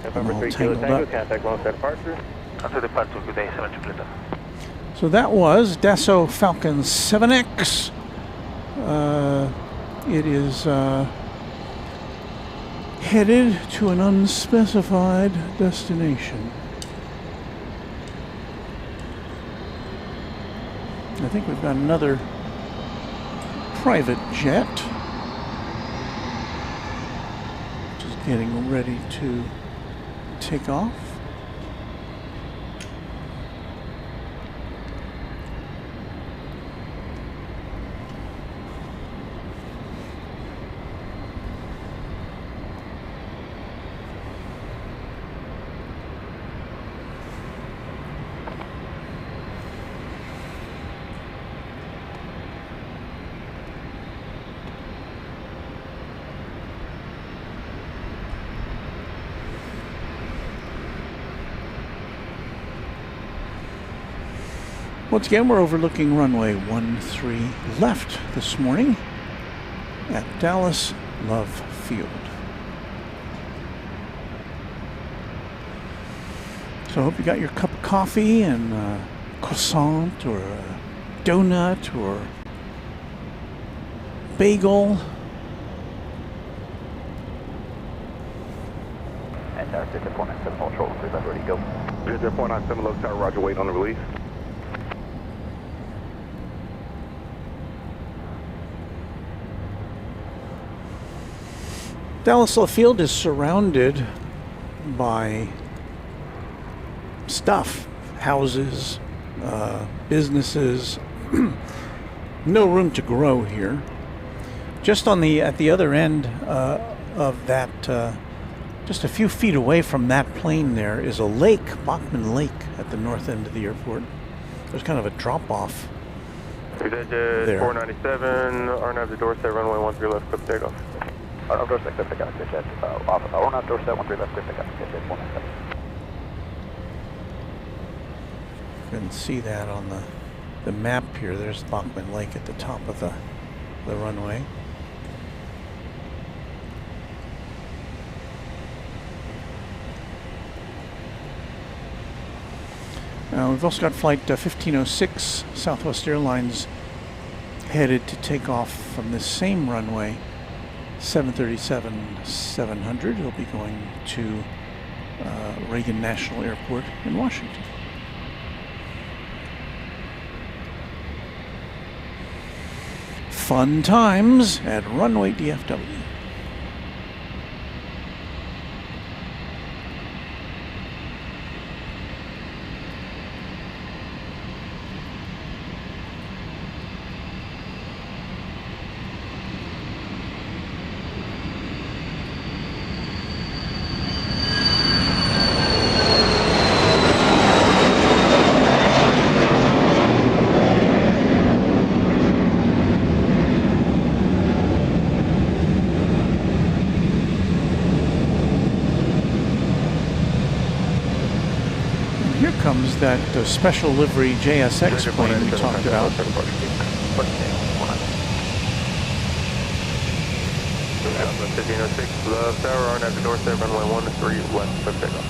November 3 Kilo Tango, contact launch at departure. After departure, good day, 7 Kilo Tango. So that was Dassault Falcon 7X. It is headed to an unspecified destination. I think we've got another private jet just getting ready to take off. Once again, we're overlooking runway 13 left this morning at Dallas Love Field. So I hope you got your cup of coffee and a croissant or a donut or bagel. And our 497 Ultra, we're ready to go. 497 Low Tower, roger, wait on the release. Dallas Love Field is surrounded by stuff, houses, businesses. No room to grow here. Just on at the other end of that, just a few feet away from that plane there is a lake, Bachman Lake, at the north end of the airport. There's kind of a drop-off there. 497, RNAV to Dorset, runway 13 left, quick takeoff. RNAV Dorset, quick takeoff, pitch at, RNAV Dorset, 13 left, quick takeoff, pitch at 497. You can see that on the map here. There's Bachman Lake at the top of the runway. We've also got flight 1506, Southwest Airlines, headed to take off from this same runway, 737-700. It'll be going to Reagan National Airport in Washington. Fun times at Runway DFW. Comes that special livery JSX plane we talked about. 1506, left tower, RNAV to Dorset, runway 13 left, quick takeoff.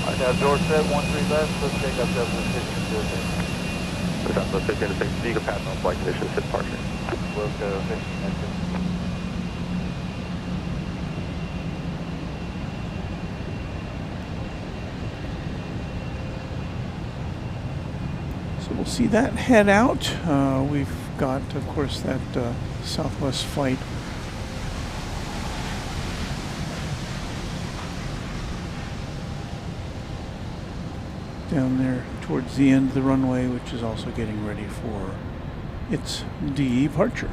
RNAV Dorset, 13 left, quick takeoff, Southwest 1506. Southwest 1506, you can pass on flight conditions to departure. We'll go 1506. So we'll see that head out. We've got, of course, that Southwest flight down there towards the end of the runway, which is also getting ready for its departure.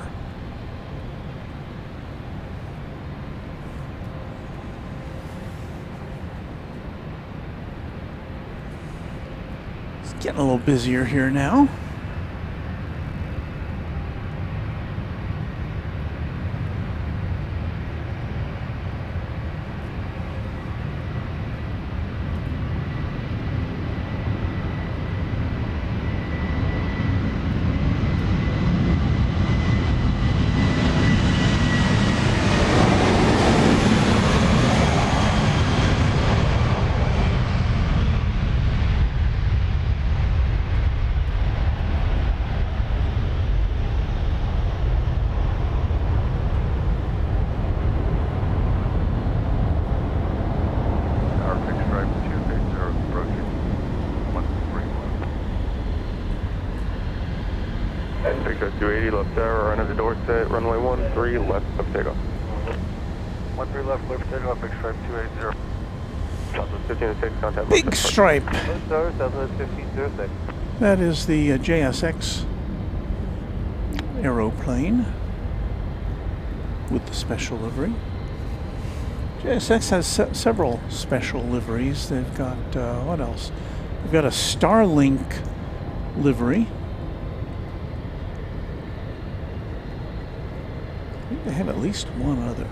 It's getting a little busier here now. Victor 280, left tower, run into Dorset, runway 13 left, quick takeoff. 13 left, clear for takeoff, big stripe 280. Southwest 1506, contact. Big stripe. Southwest 1506. That is the JSX aeroplane with the special livery. JSX has several special liveries. They've got, what else? They've got a Starlink livery. I think they have at least one other.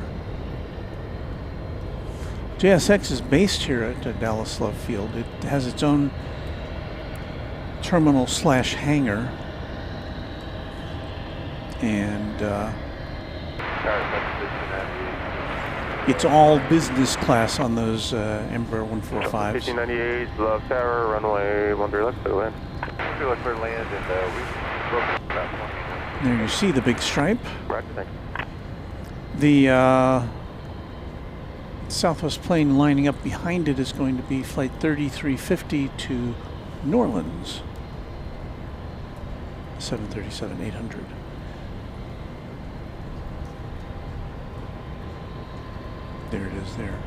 JSX is based here at Dallas Love Field. It has its own terminal / hangar. And it's all business class on those Embraer 145s. 1598, love tower, runway 13 left, clear land. 13 left, clear land, and we broke about 20. There you see the big stripe. Roger, thanks. The Southwest plane lining up behind it is going to be flight 3350 to New Orleans. 737-800. is there.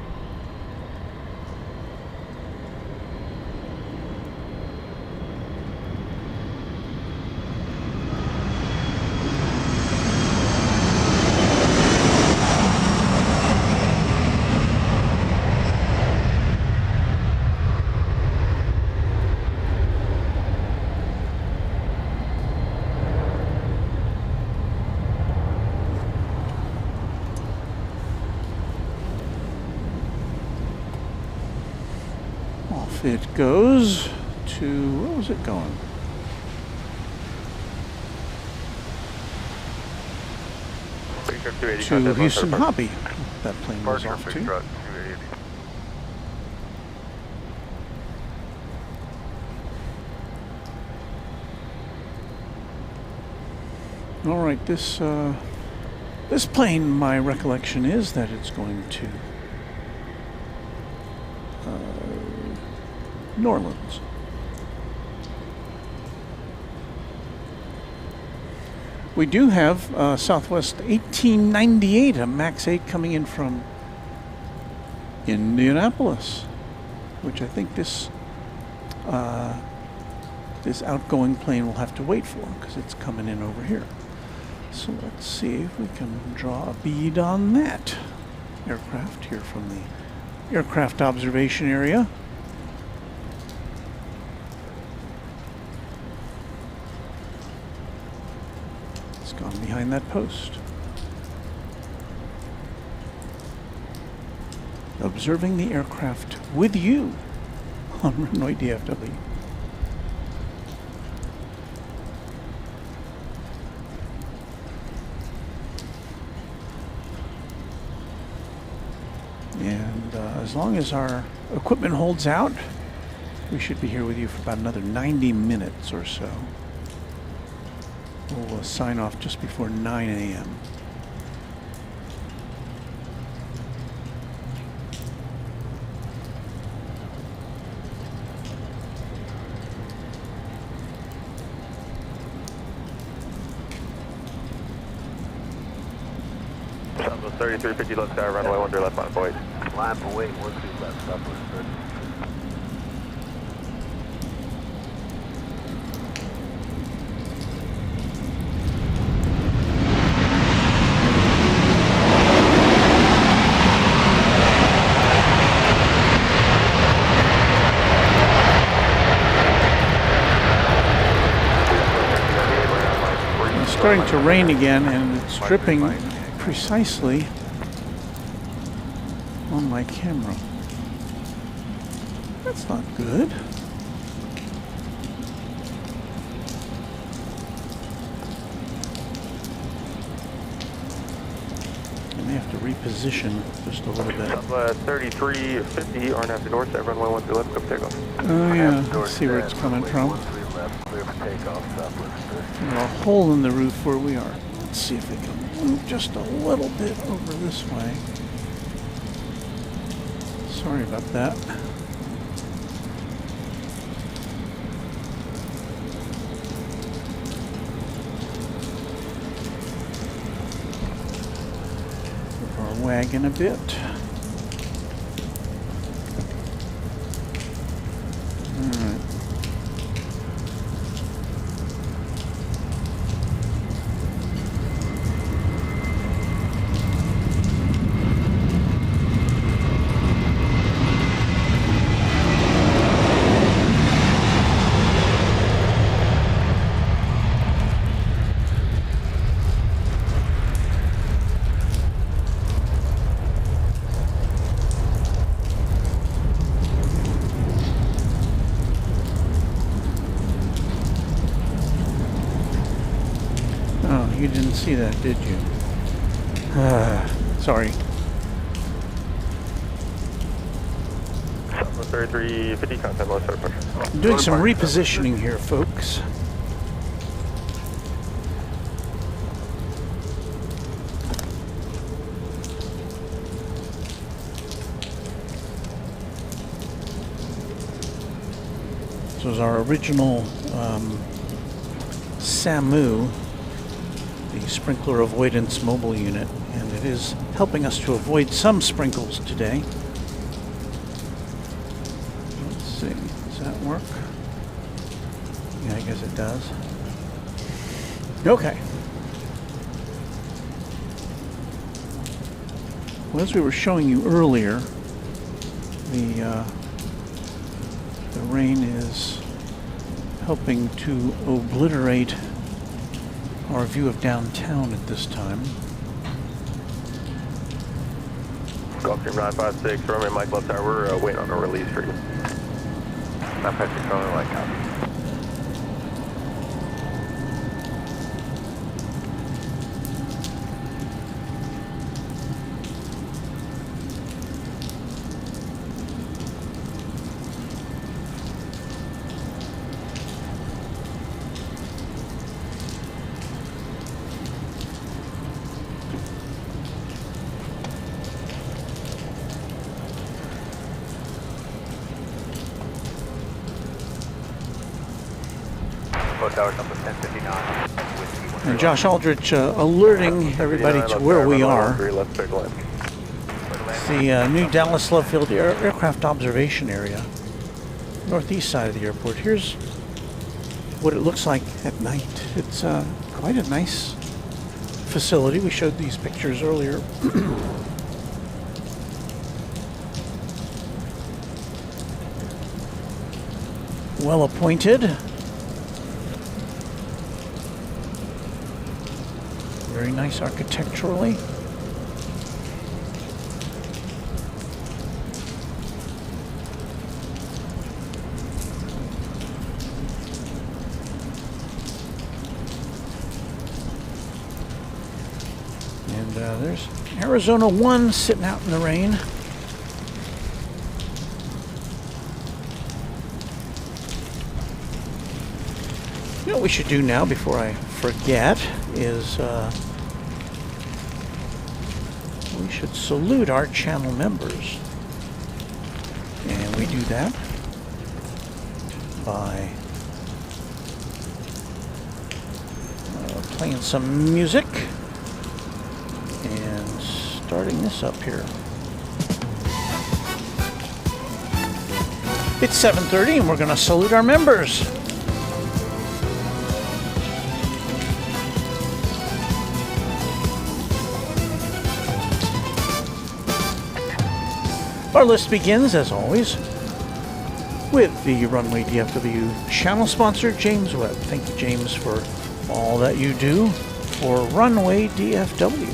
Off it goes to, where was it going? To Houston Hobby. That plane was off to. All right, this plane, my recollection is that it's going to New Orleans. We do have Southwest 1898, a MAX 8 coming in from Indianapolis, which I think this outgoing plane will have to wait for because it's coming in over here. So let's see if we can draw a bead on that aircraft here from the aircraft observation area. It's gone behind that post. Observing the aircraft with you on Runway DFW. And as long as our equipment holds out, we should be here with you for about another 90 minutes or so. We'll sign off just before 9 a.m. Southwest 3350 left tower, runway 13 left line for wait. Line for wait, 13 left, Southwest 30. It's starting to rain again, and it's dripping precisely on my camera. That's not good. I may have to reposition just a little bit. 3350, RNAV to Dorset, runway 13 left, come takeoff. Oh yeah, let's see where it's coming from. A hole in the roof where we are. Let's see if we can move just a little bit over this way. Sorry about that. Move our wagon a bit. Alright. You didn't see that, did you? Sorry. 3350, contact low start pressure. I'm doing some repositioning here, folks. This was our original SAMU, the the sprinkler avoidance mobile unit, and it is helping us to avoid some sprinkles today. Let's see, does that work? Yeah, I guess it does. Okay. Well, as we were showing you earlier, the rain is helping to obliterate our view of downtown at this time. Gulfstream 956, runway Mike left tower, we're waiting on a release for you. 956, runway Mike, copy. And Josh Aldrich alerting everybody to where we are. It's the new Dallas Love Field Aircraft Observation Area, northeast side of the airport. Here's what it looks like at night. It's quite a nice facility. We showed these pictures earlier. Well appointed. Very nice architecturally. And there's Arizona 1 sitting out in the rain. You know what we should do now before I forget is we should salute our channel members. And we do that by playing some music and starting this up here. It's 7:30 and we're going to salute our members. Our list begins, as always, with the Runway DFW channel sponsor, James Webb. Thank you, James, for all that you do for Runway DFW.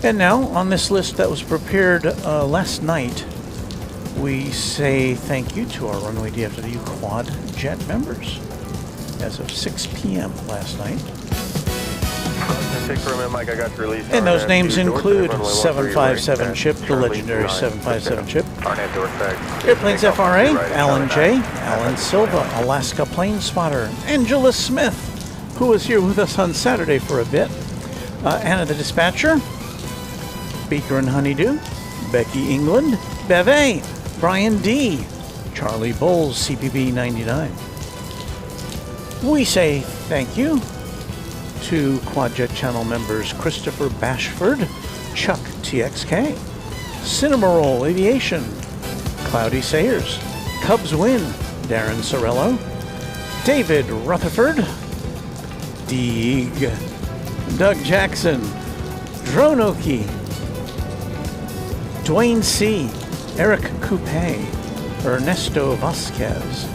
And now, on this list that was prepared last night, we say thank you to our Runway DFW Quad Jet members as of 6 p.m. last night. And those names include 757 Chip, the legendary 757 Chip, Airplanes FRA, Alan J, Alan Silva, Alaska Plane Spotter, Angela Smith, who was here with us on Saturday for a bit, Anna the Dispatcher, Beaker and Honeydew, Becky England, Beve, Brian D, Charlie Bowles, CPB 99. We say thank you to Quadjet channel members Christopher Bashford, Chuck TXK, Cinnamoroll Aviation, Cloudy Sayers, Cubs Win, Darren Sorello, David Rutherford, Deeg, Doug Jackson, Dronoki, Dwayne C., Eric Coupe, Ernesto Vasquez,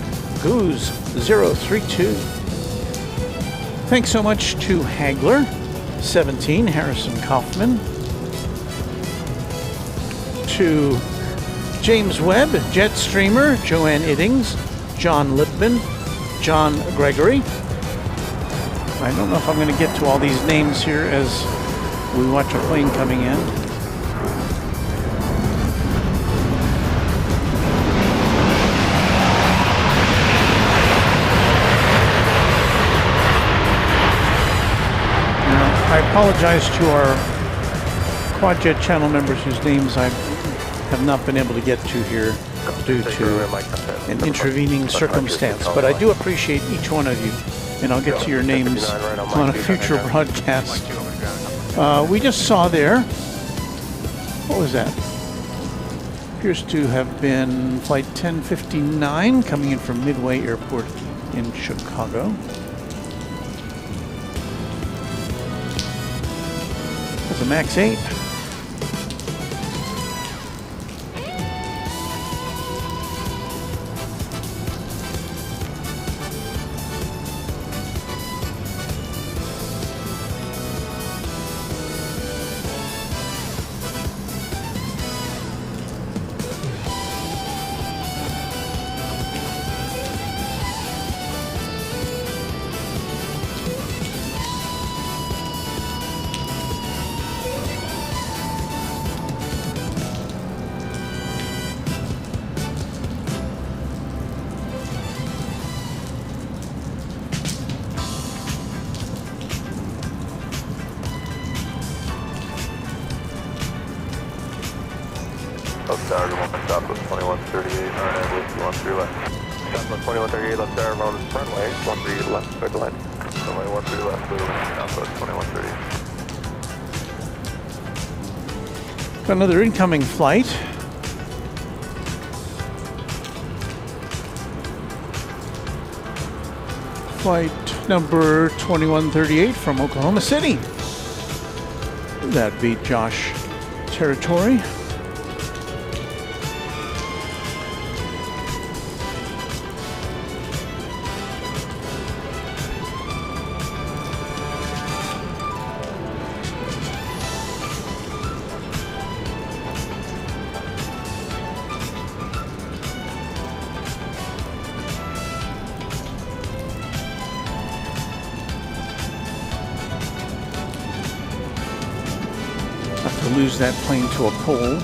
Goose 032. Thanks so much to Hagler, 17, Harrison Kaufman, to James Webb, Jetstreamer, Joanne Iddings, John Lipman, John Gregory. I don't know if I'm going to get to all these names here as we watch a plane coming in. I apologize to our Quadjet channel members whose names I have not been able to get to here. due to an intervening circumstance. But I do appreciate each one of you, and I'll get to your names on a future broadcast. We just saw there, what was that? Appears to have been flight 1059 coming in from Midway Airport in Chicago. That's a MAX 8. Southwest 2138, RNAV 13 left. Southwest 2138, left there, around runway, 13 left, clear the line. Runway 13 left, clear the line, Southwest 2138. Got another incoming flight. Flight number 2138 from Oklahoma City. That'd be Josh territory. Lose that plane to a pole.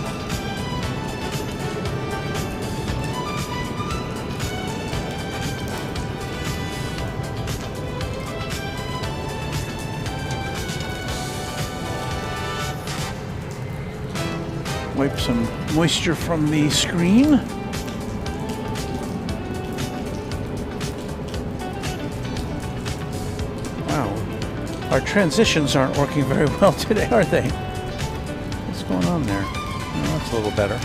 Wipe some moisture from the screen. Wow, our transitions aren't working very well today, are they? What's going on there? Oh, that's a little better.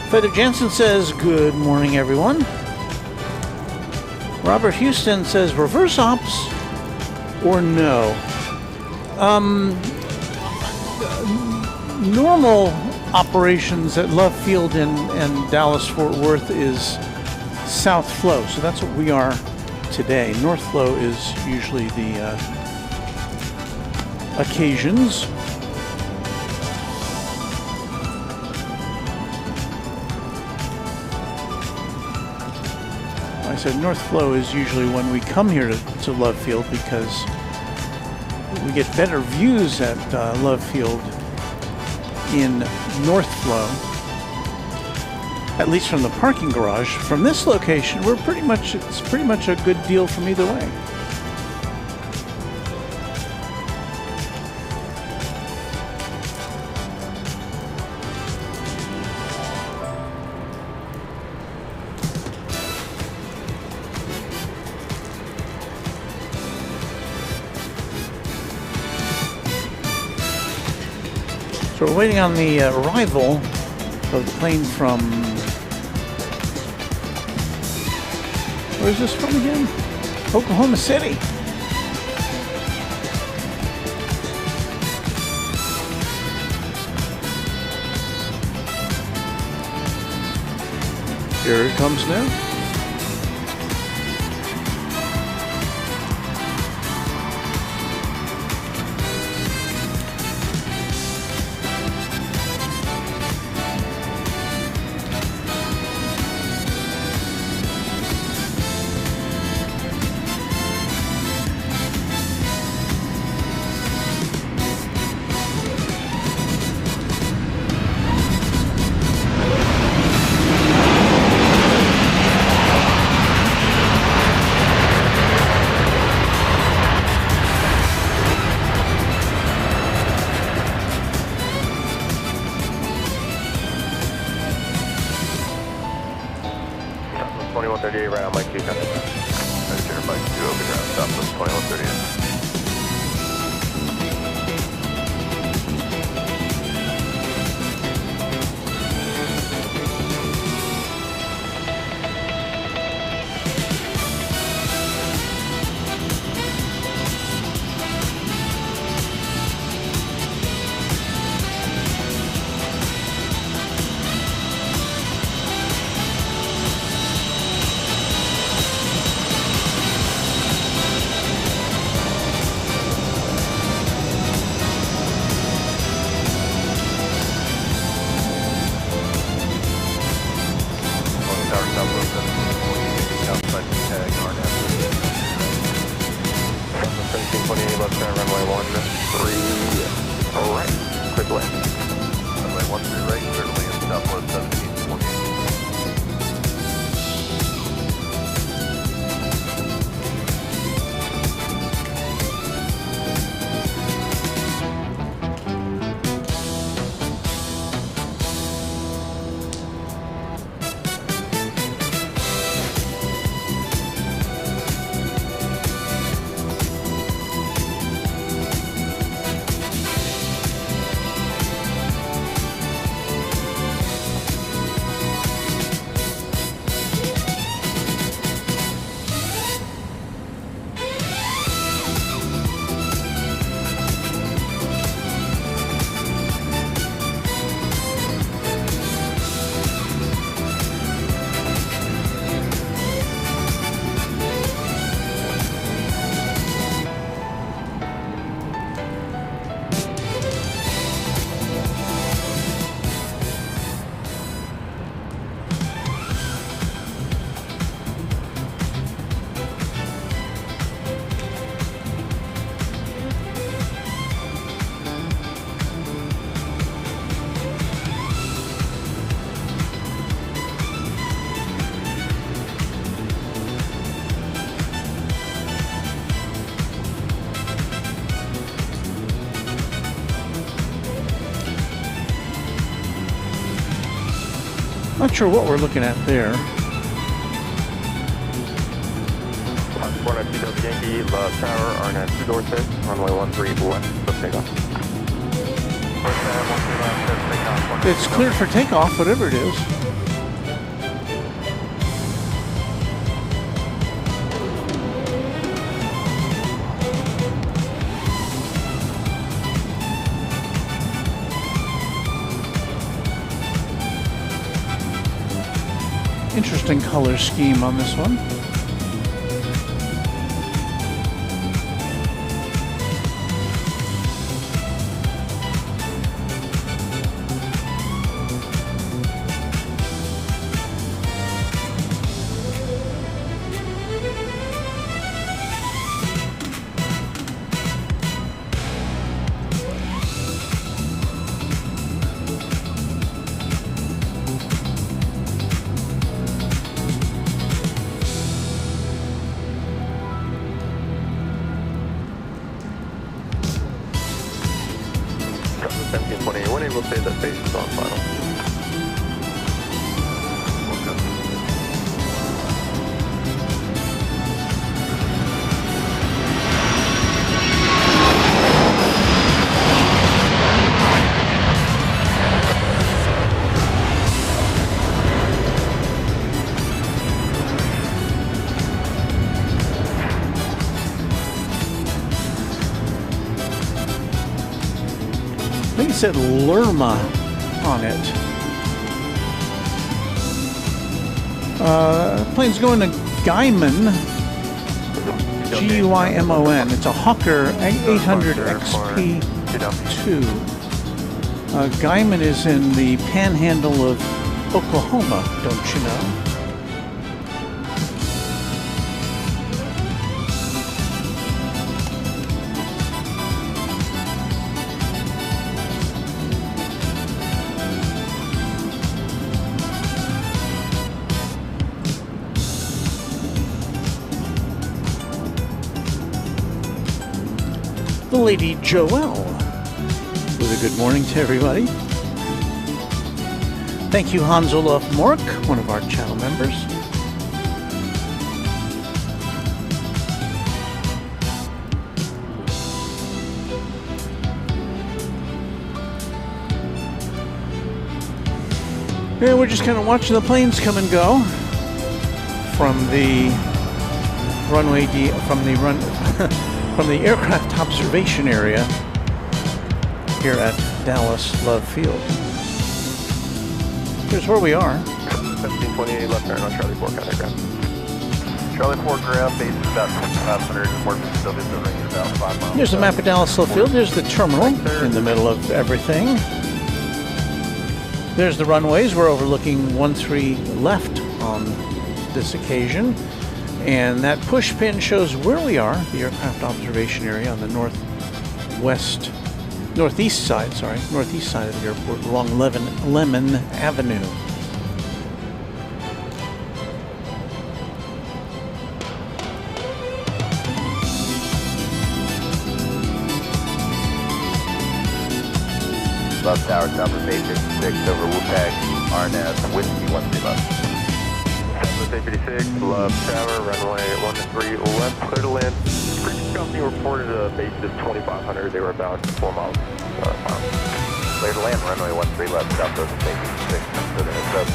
Feather Jensen says, good morning, everyone. Robert Houston says, reverse ops or no? Normal operations at Love Field and Dallas-Fort Worth is south flow, so that's what we are today. North flow is usually the occasions. I said North flow is usually when we come here to Love Field because we get better views at Love Field in North flow, at least from the parking garage. From this location, it's pretty much a good deal from either way. So we're waiting on the arrival of the plane from, where is this from again? Oklahoma City. Here it comes now. 2138 right on Mike 2. Measure Mike 2 over ground, Southwest 2138. Not sure what we're looking at there. 492 Yankee, left tower, RNAV 2 Dorset, runway 13 west, let's take off. It's cleared for takeoff, whatever it is. Interesting color scheme on this one. We'll say that base is on final. I think it said Lerma on it. Plane's going to Guymon, G-U-Y-M-O-N. It's a Hawker 800 XP2. Guymon is in the panhandle of Oklahoma, don't you know? Lady Joelle with a good morning to everybody. Thank you, Hans Olaf Mork, one of our channel members. And we're just kind of watching the planes come and go from the runway from the aircraft observation area here at Dallas Love Field. Here's where we are. 1728 left turn on Charlie 4 contact ground. Charlie 4 ground, base is about 2,500, and work facilities over here about 5 miles. Here's the map of Dallas Love Field. There's the terminal in the middle of everything. There's the runways. We're overlooking 13 left on this occasion. And that push pin shows where we are, the aircraft observation area on the northeast side of the airport along Lemon Avenue. Love Tower, Southwest 856 over Wupag, RNAV, Whiskey 13 left. Southwest 856, Love Tower, runway 13 left, clear to land. Previous company reported a base of 2,500, they were about 4 miles. Clear to land, runway 13 left, Southwest 856, clear to heads up.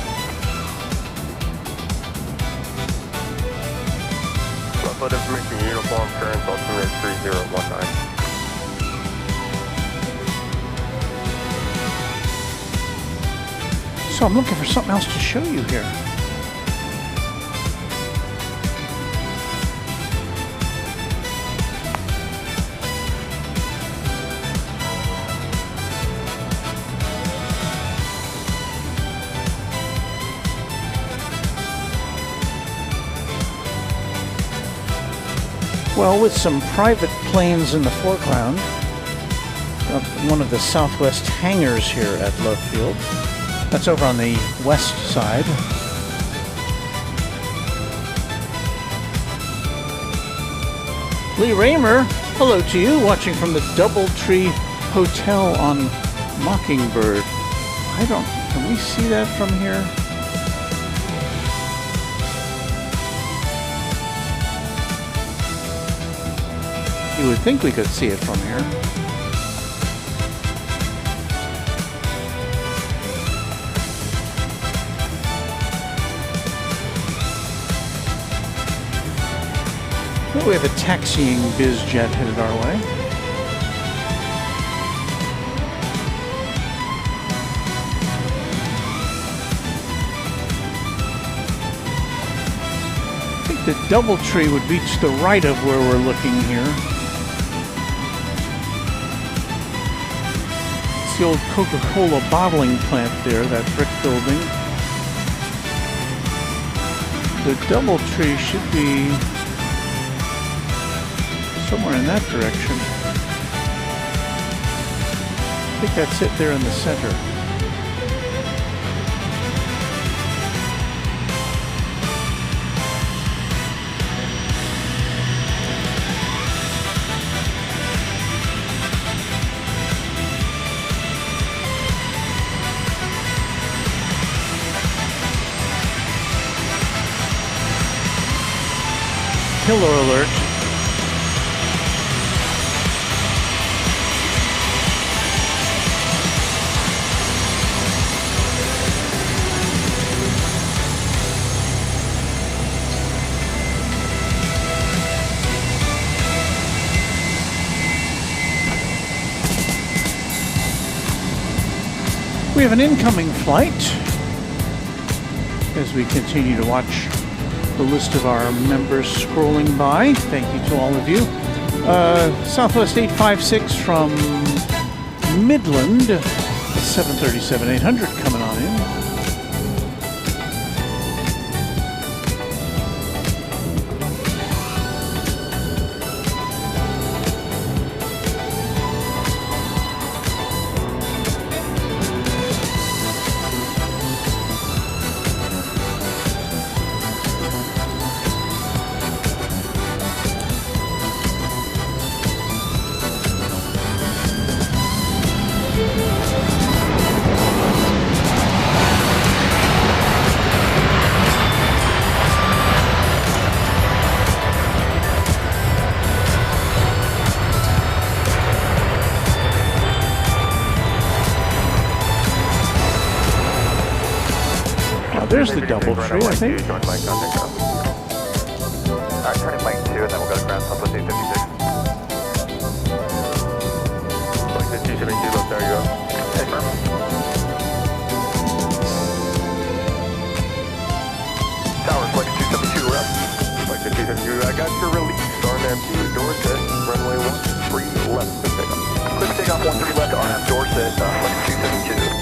Upload information, uniform, current, altimeter 3019. So I'm looking for something else to show you here. Well, with some private planes in the foreground, one of the Southwest hangars here at Love Field. That's over on the west side. Lee Raymer, hello to you, watching from the Doubletree Hotel on Mockingbird. Can we see that from here? You would think we could see it from here. Well, we have a taxiing biz jet headed our way. I think the Doubletree would be to the right of where we're looking here. It's the old Coca-Cola bottling plant there, that brick building. The Doubletree should be somewhere in that direction. I think that's it there in the center. Killer alert. We have an incoming flight as we continue to watch the list of our members scrolling by. Thank you to all of you. Southwest 856 from Midland, 737-800 coming on in. There's the double tree, I think. Join my contact now. Alright, turning mic 2 and then we'll go to ground Southwest 856. Like the 272, left there you go. Hey, firm. Tower, flight 272, we're up. Like the 272, I got your release. RNAV Dorset, runway 13 left to take off. Clear for takeoff 13 left, RNAV Dorset, flight 272.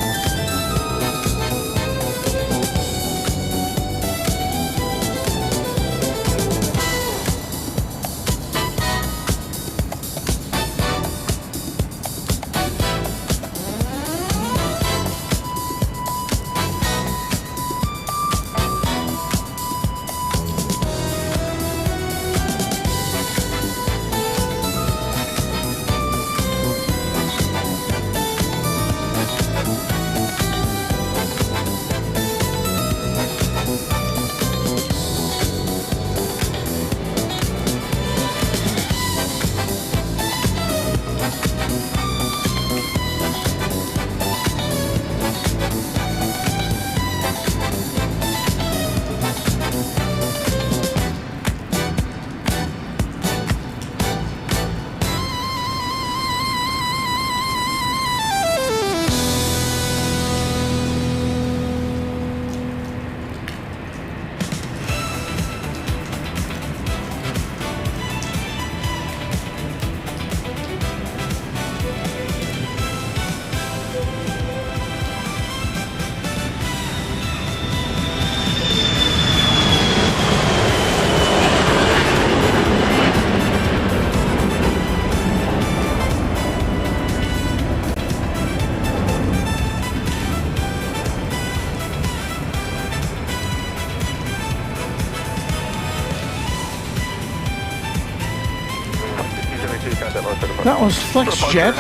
That was FlexJet,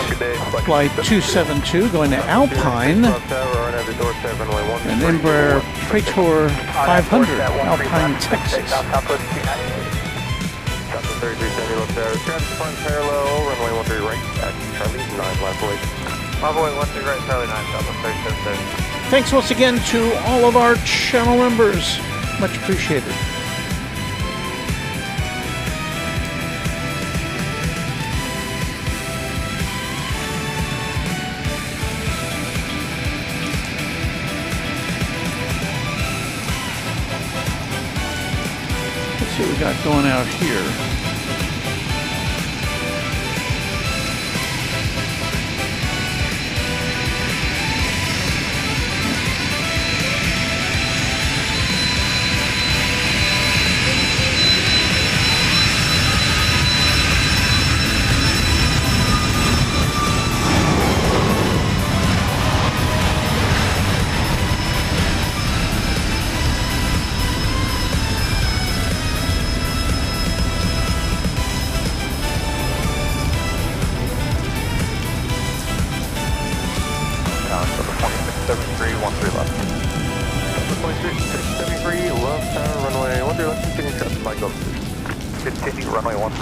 flight 272, going to Alpine, and Embraer Praetor 500, Alpine, Texas. Southwest 3370 left there. Traffic front parallel, runway 13 right at Charlie 9 left away. Runway 13 right, Charlie 9, Southwest 3770. Thanks once again to all of our channel members. Much appreciated. Let's see what we got going out here.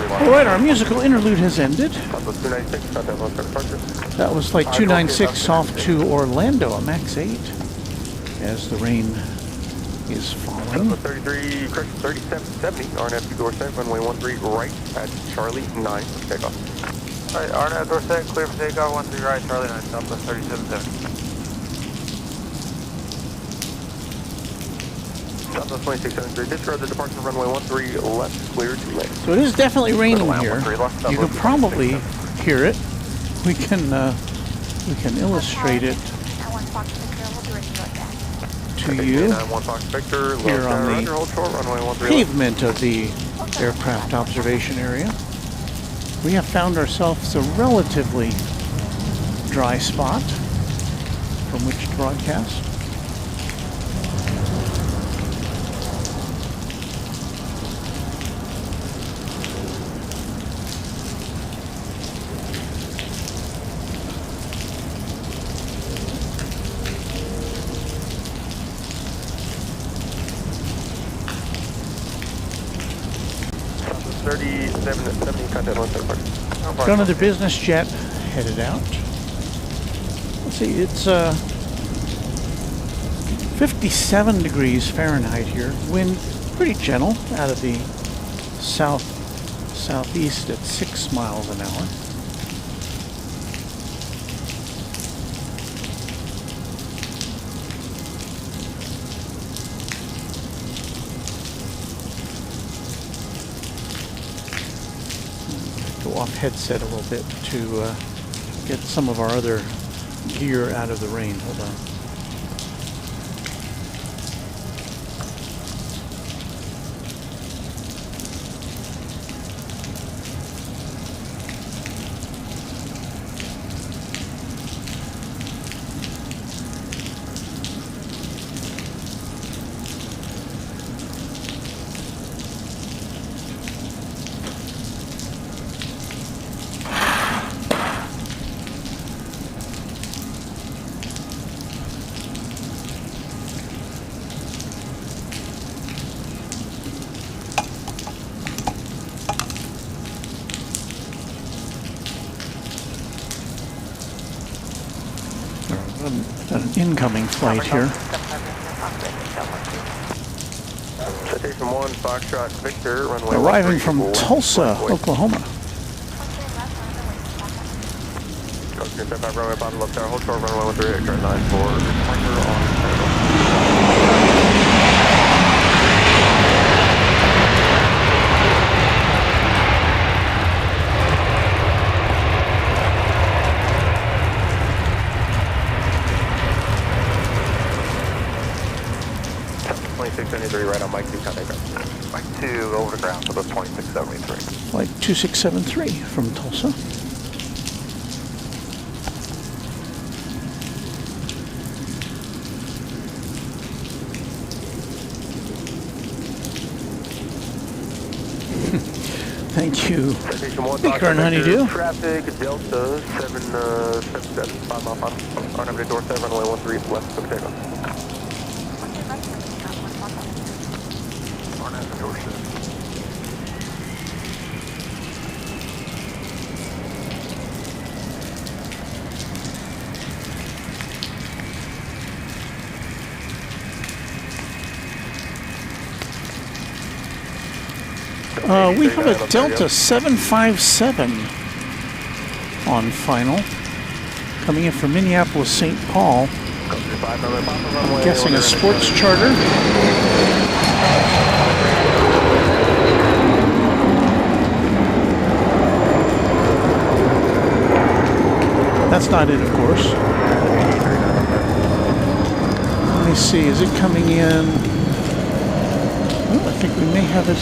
All right, our musical interlude has ended. That was flight 296 off to Orlando, a max 8, as the rain is falling. 33, correct, 3770, RNAV Dorset, runway 13 right at Charlie 9 for takeoff. Alright, RNAV Dorset, clear for takeoff, 13 right, Charlie 9, Southwest 3770. Southwest 2673, disregard the departure runway 13 left, clear to land. So it is definitely raining here. You can probably hear it. We can illustrate it to you here on the pavement of the aircraft observation area. We have found ourselves a relatively dry spot from which to broadcast. Got another business jet headed out. Let's see, it's 57 degrees Fahrenheit here. Wind pretty gentle out of the southeast at 6 miles an hour. Go off headset a little bit to get some of our other gear out of the rain. Hold on. Got an incoming flight here. Citation 1, Foxtrot Victor, runway Arriving from Tulsa, Oklahoma. Coast 5 runway, bottom left tower, hold short, runway 13, turn 9 for departure on right on Mike 2, contact ground. Mike 2, over the ground, so that's 2673. Flight 2673 from Tulsa. Thank you, Baker and Honeydew. Traffic, Delta 777, 5 mile final. RNW door 7, runway 13, left, quick takeoff. We have a Delta 757 on final, coming in from Minneapolis, St. Paul. I'm guessing a sports charter. That's not it, of course. Let me see, is it coming in? Oh, I think we may have it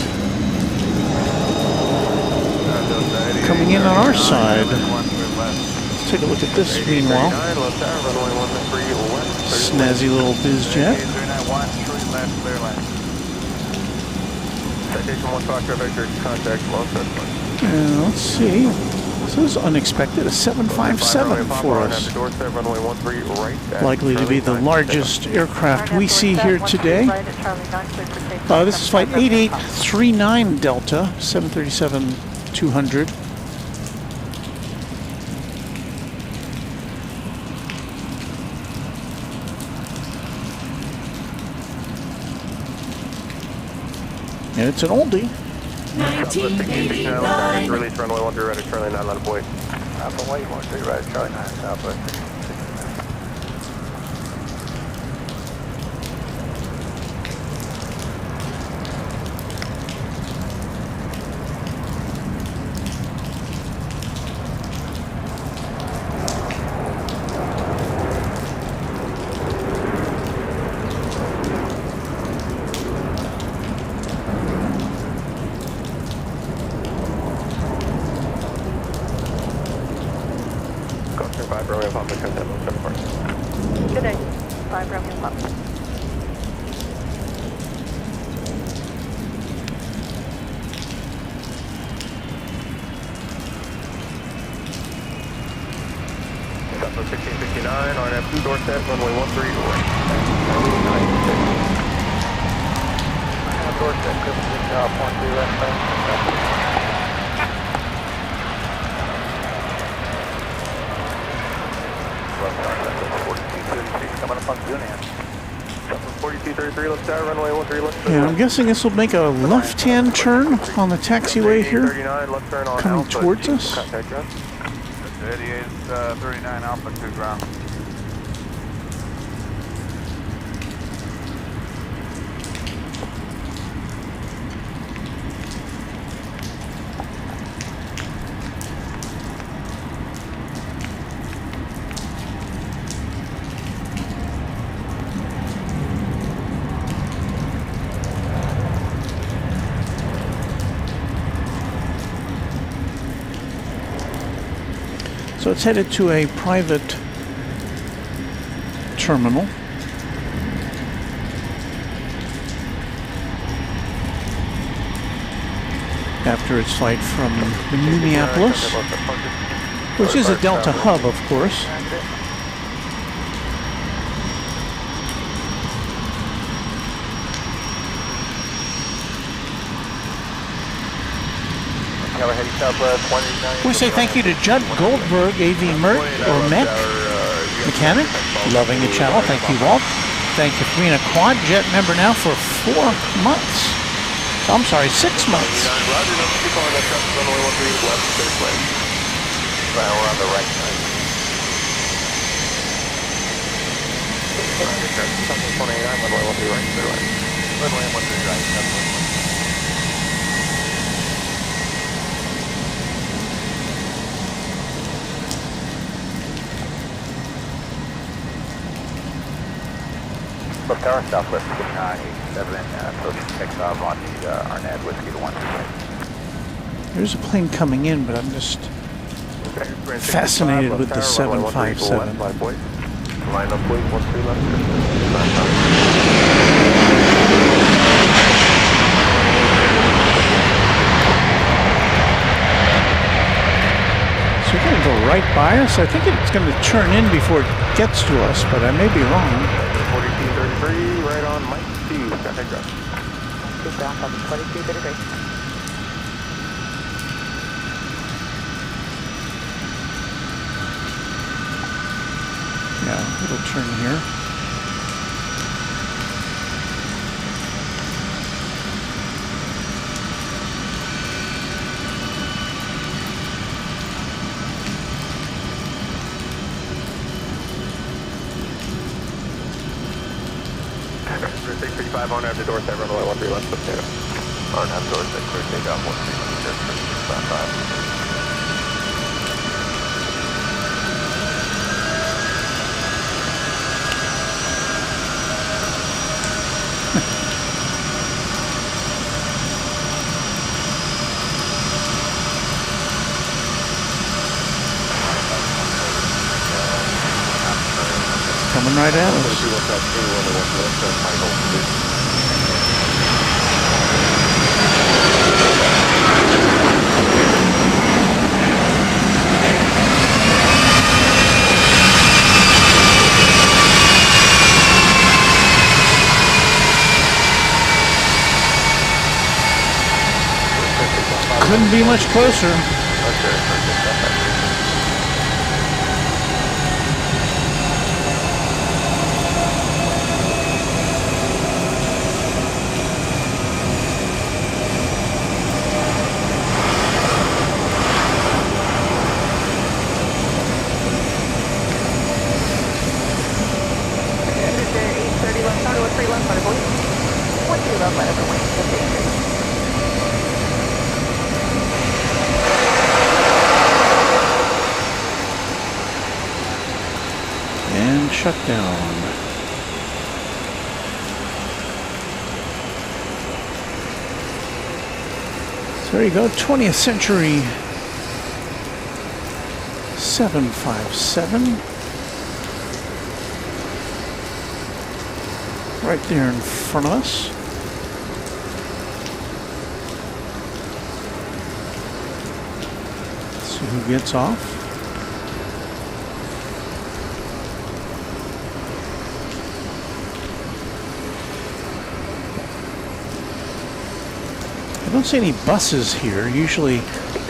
coming in on our side. Let's take a look at this meanwhile. Snazzy little biz jet. Let's see. This is unexpected. A 757 for us. Likely to be the largest aircraft we see here today. This is flight 8839 Delta 737-200. And it's an oldie. 1989. Release runway 13 right at Charlie 9, let it wait. Alpha White 13 right at Charlie 9, Southwest. Good day. 5 Romeo Pop. Southwest 1659, RNF 2 door set, runway 13 right. Door set, point 3 left. Coming up on Julian. 4233, left tower, runway 13 left. And I'm guessing this will make a left-hand turn on the taxiway here, 39, left turn on coming Alpha, towards G, us. contact ground. 38, 39 Alpha 2 ground. So it's headed to a private terminal. After its flight from Minneapolis, which is a Delta hub, of course. We say thank you to Judd Goldberg, AV Merc, or Mech, Mechanic, loving the channel. Thank you, Walt. Thank you for being a Quad Jet member now for 4 months. I'm sorry, 6 months. Roger, number 2 calling that truck, runway 13 left, clear plane. Right, we're on the right side. Roger, truck, 29, runway 13 right, clear lane. Runway 13 right, that's one. Left tower, Southwest 987, approaching takeoff on the Arnett Whiskey to 128. There's a plane coming in, but I'm just fascinated with the 757. Line up, please, 13 left. So it's going to go right by us. I think it's going to turn in before it gets to us, but I may be wrong. 4233, right on Mike 2, contact ground. Good ground, 4233. Yeah, it'll turn here. For 635 on after doorstep, runway 13 left, potato. On after doorstep, clear takeoff, 13 left, 655. Coming right at us. Couldn't be much closer. And shut down. So there you go, 20th century 757. Right there in front of us. Let's see who gets off. I don't see any buses here. Usually,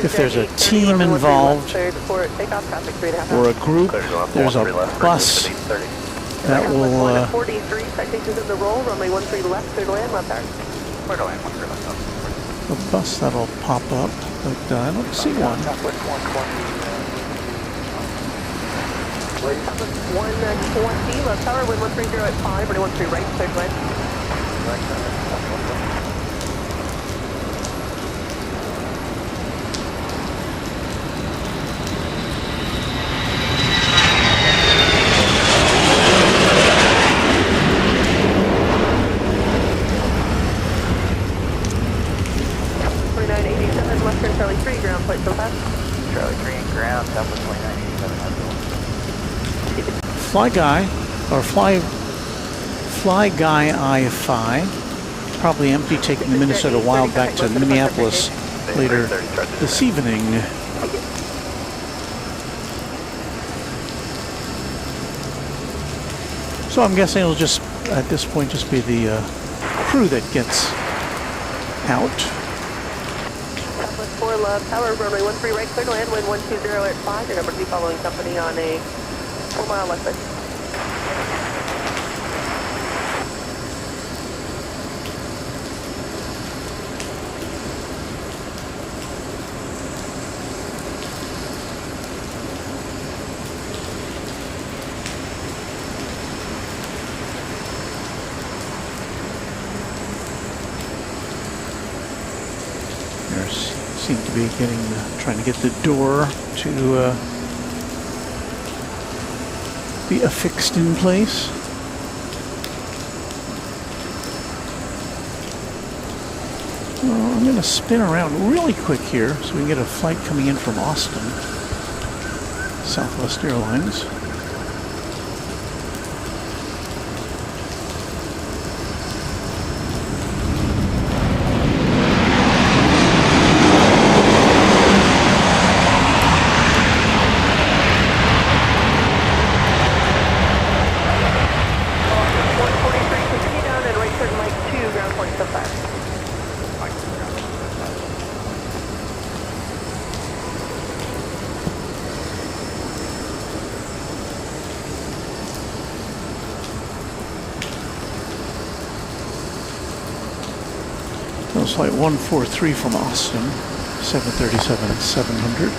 if there's a team involved or a group, there's a bus that will 43, citations in the roll, runway 13 left, clear to land, left tower. Clear to land, 13 left. a bus that'll pop up, but I don't see one. Southwest 120. Southwest 120, left tower, wind 130 at 5, runway 13 right, clear to land. Charlie 3, ground flight so fast. Charlie 3 and ground, Southwest 2987, Fly Guy, or Fly Guy I-5, probably empty, taking the Minnesota Wild back to Minneapolis later this evening. So I'm guessing it'll just, at this point, just be the crew that gets out. 4 left tower, runway 13 right, clear to land, wind 120 at 5. Your number to be following company on a 4-mile left side. Seem to be trying to get the door to be affixed in place. Well, I'm going to spin around really quick here so we can get a flight coming in from Austin, Southwest Airlines. Flight 143 from Austin, 737-700.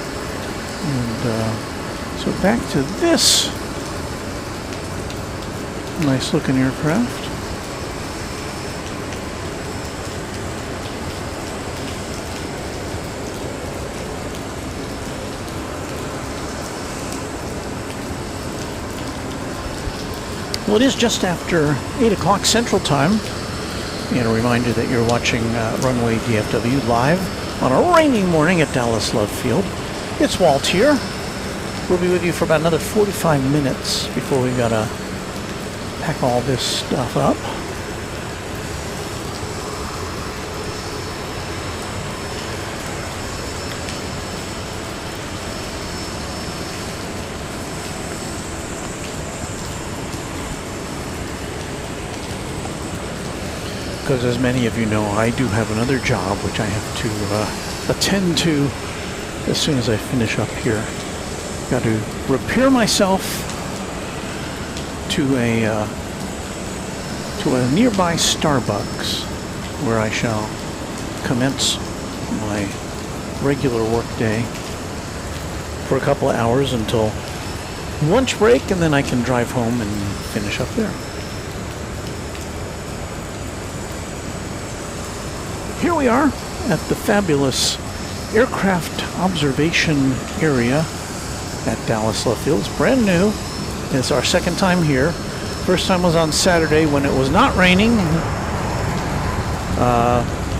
And so back to this nice looking aircraft. Well, it is just after 8 o'clock Central Time. And a reminder that you're watching Runway DFW live on a rainy morning at Dallas Love Field. It's Walt here. We'll be with you for about another 45 minutes before we gotta pack all this stuff up. Because as many of you know, I do have another job which I have to attend to as soon as I finish up here. Got to repair myself to a nearby Starbucks where I shall commence my regular work day for a couple of hours until lunch break, and then I can drive home and finish up there. Here we are at the fabulous aircraft observation area at Dallas Love Field. It's brand new. It's our second time here. First time was on Saturday when it was not raining.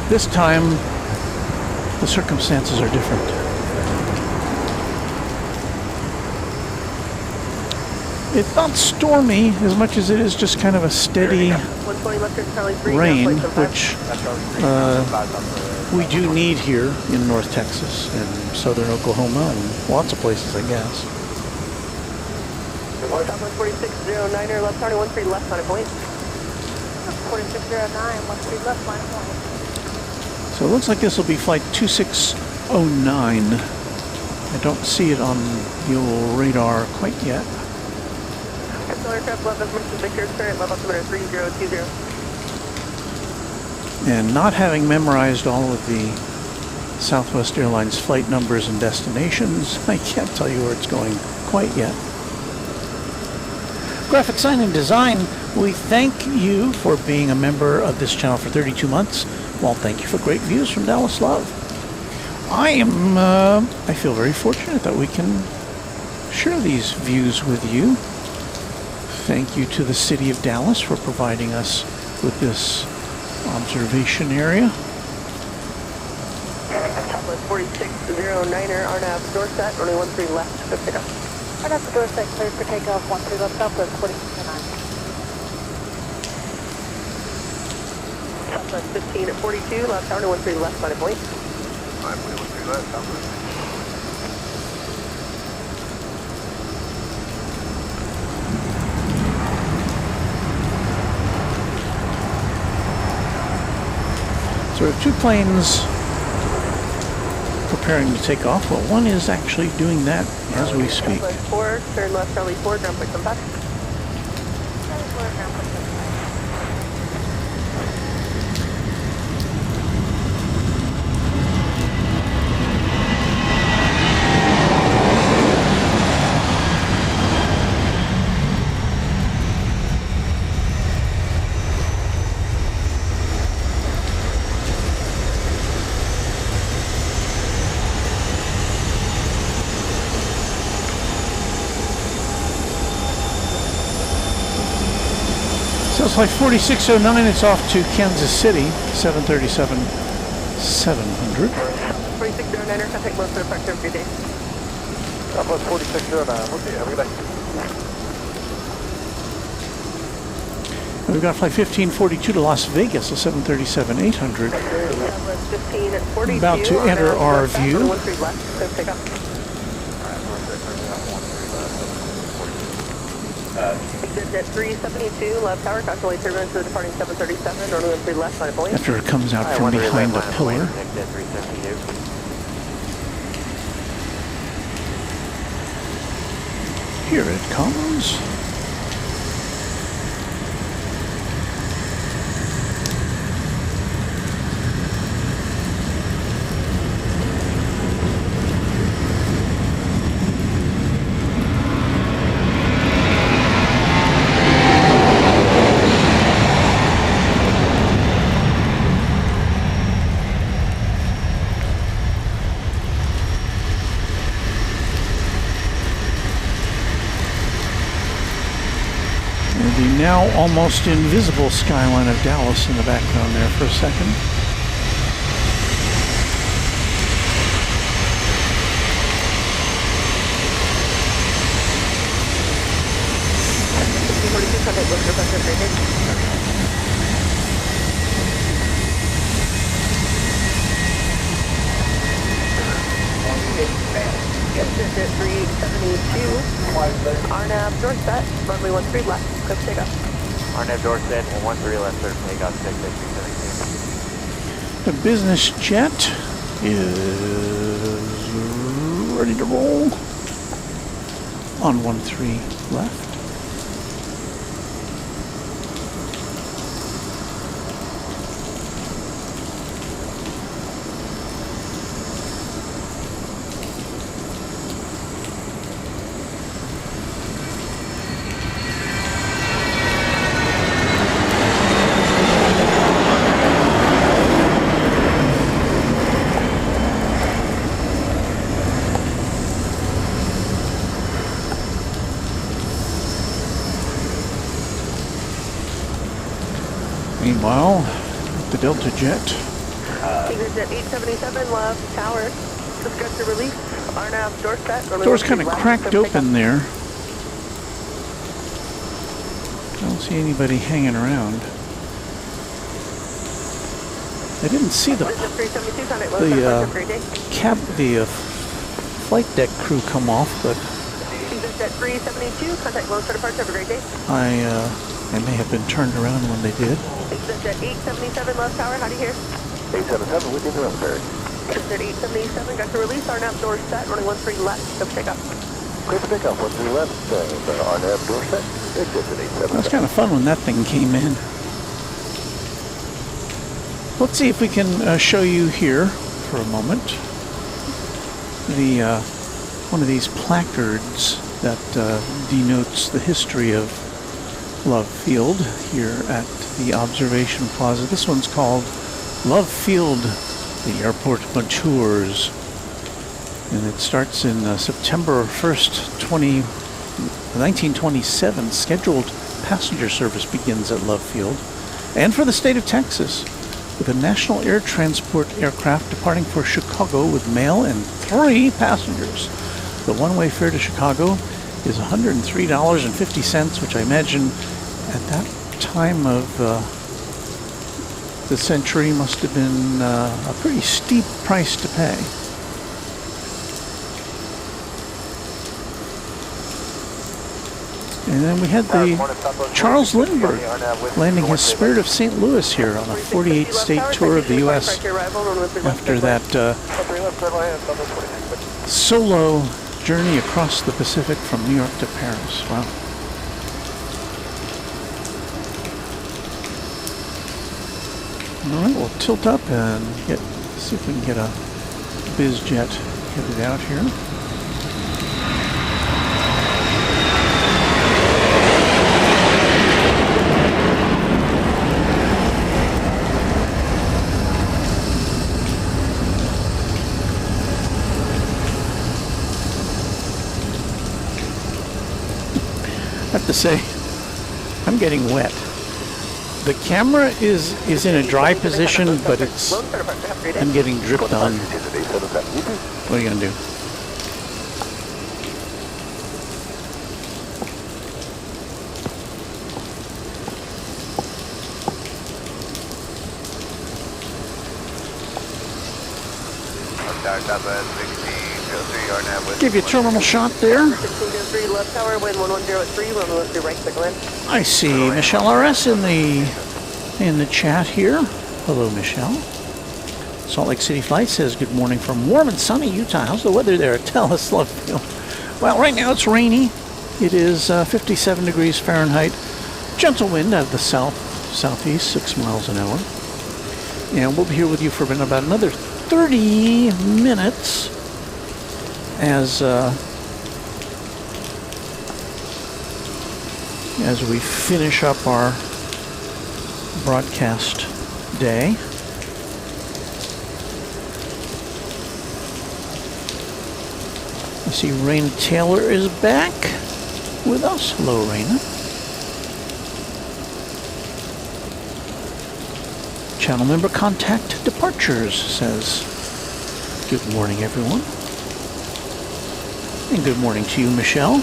This time the circumstances are different. It's not stormy as much as it is just kind of a steady rain, which we do need here in North Texas and southern Oklahoma and lots of places, I guess. Southwest 4609er, left turning 13 left on a point. 4609, 13 left line of point. So it looks like this will be flight 2609. I don't see it on the old radar quite yet. Colorcast left as mentioned, Victor's current level altimeter 3020. And not having memorized all of the Southwest Airlines flight numbers and destinations, I can't tell you where it's going quite yet. Graphic Sign and Design, we thank you for being a member of this channel for 32 months. Well, thank you for great views from Dallas Love. I feel very fortunate that we can share these views with you. Thank you to the City of Dallas for providing us with this observation area. Southwest 4609er, RNAV door set, runway 13 left, good pickup. RNAV door set cleared for takeoff, 13 left, Southwest 4609. Southwest 15 at 42, left tower, runway 13 left, final point. 5.13 left, Southwest. So we have two planes preparing to take off. Well, one is actually doing that as we speak. Southwest 4, turn left, Charlie 4, ground point, come back. Charlie 4, ground point, come back. So it's like 4609, it's off to Kansas City, 737-700. 4609er, contact most of the departure of your day. Southwest 4609, okay, have a good day. We've got flight 1542 to Las Vegas, a 737-800. Southwest 15 at 42. About to enter our view. Runway 13 left, good pickup. Exit at 372, left tower, calculate turbulence to the departing 737, runway 13 left, final point. After it comes out from behind a pillar. Here it comes. The now almost invisible skyline of Dallas in the background there for a second. Contact most of the departure of your day. Exit at 372, RNAV door set, runway 13 left, quick takeoff. RNAV door set, 13 left, clear for takeoff, 68372. The business jet is ready to roll on 13 left. Meanwhile, the Delta jet. Exit at 877, left tower, discuss the release, RNAV door set. Door's kind of cracked open there. I don't see anybody hanging around. I didn't see the flight deck crew come off, but Exit at 372, contact low for departure, have a great day. I may have been turned around when they did. Exit at 877, left tower, how do you hear? 877, we need to repair. Exit at 877, got to release, RNAV door set, running 13 left, go pick up. Clear for takeoff, 13 left, RNAV door set, exit at 87. That was kind of fun when that thing came in. Let's see if we can show you here for a moment the one of these placards that denotes the history of Love Field here at the Observation Plaza. This one's called Love Field, the Airport Matures. And it starts in September 1st, 1927. Scheduled passenger service begins at Love Field. And for the state of Texas, with a national air transport aircraft departing for Chicago with mail and 3 passengers. The one-way fare to Chicago is $103.50, which I imagine at that time of the century must have been a pretty steep price to pay. And then we had the Charles Lindbergh landing his Spirit of St. Louis here on a 48-state tour of the U.S. after that solo journey across the Pacific from New York to Paris. Wow. All right, we'll tilt up and see if we can get a biz jet headed out here. I have to say, I'm getting wet. The camera is in a dry position, but I'm getting dripped on. What are you gonna do? Give you a terminal shot there. 1603 left tower, wind 110 at 3, runway 13 right, signal in. I see Michelle RS in the chat here. Hello, Michelle. Salt Lake City Flight says good morning from warm and sunny Utah. How's the weather there? Tell us, Love Field. Well, right now it's rainy. It is 57 degrees Fahrenheit. Gentle wind out of the southeast, 6 miles an hour. And we'll be here with you for about another 30 minutes as we finish up our broadcast day. I see Raina Taylor is back with us. Hello, Raina. Channel member contact departures says, good morning, everyone. And good morning to you, Michelle.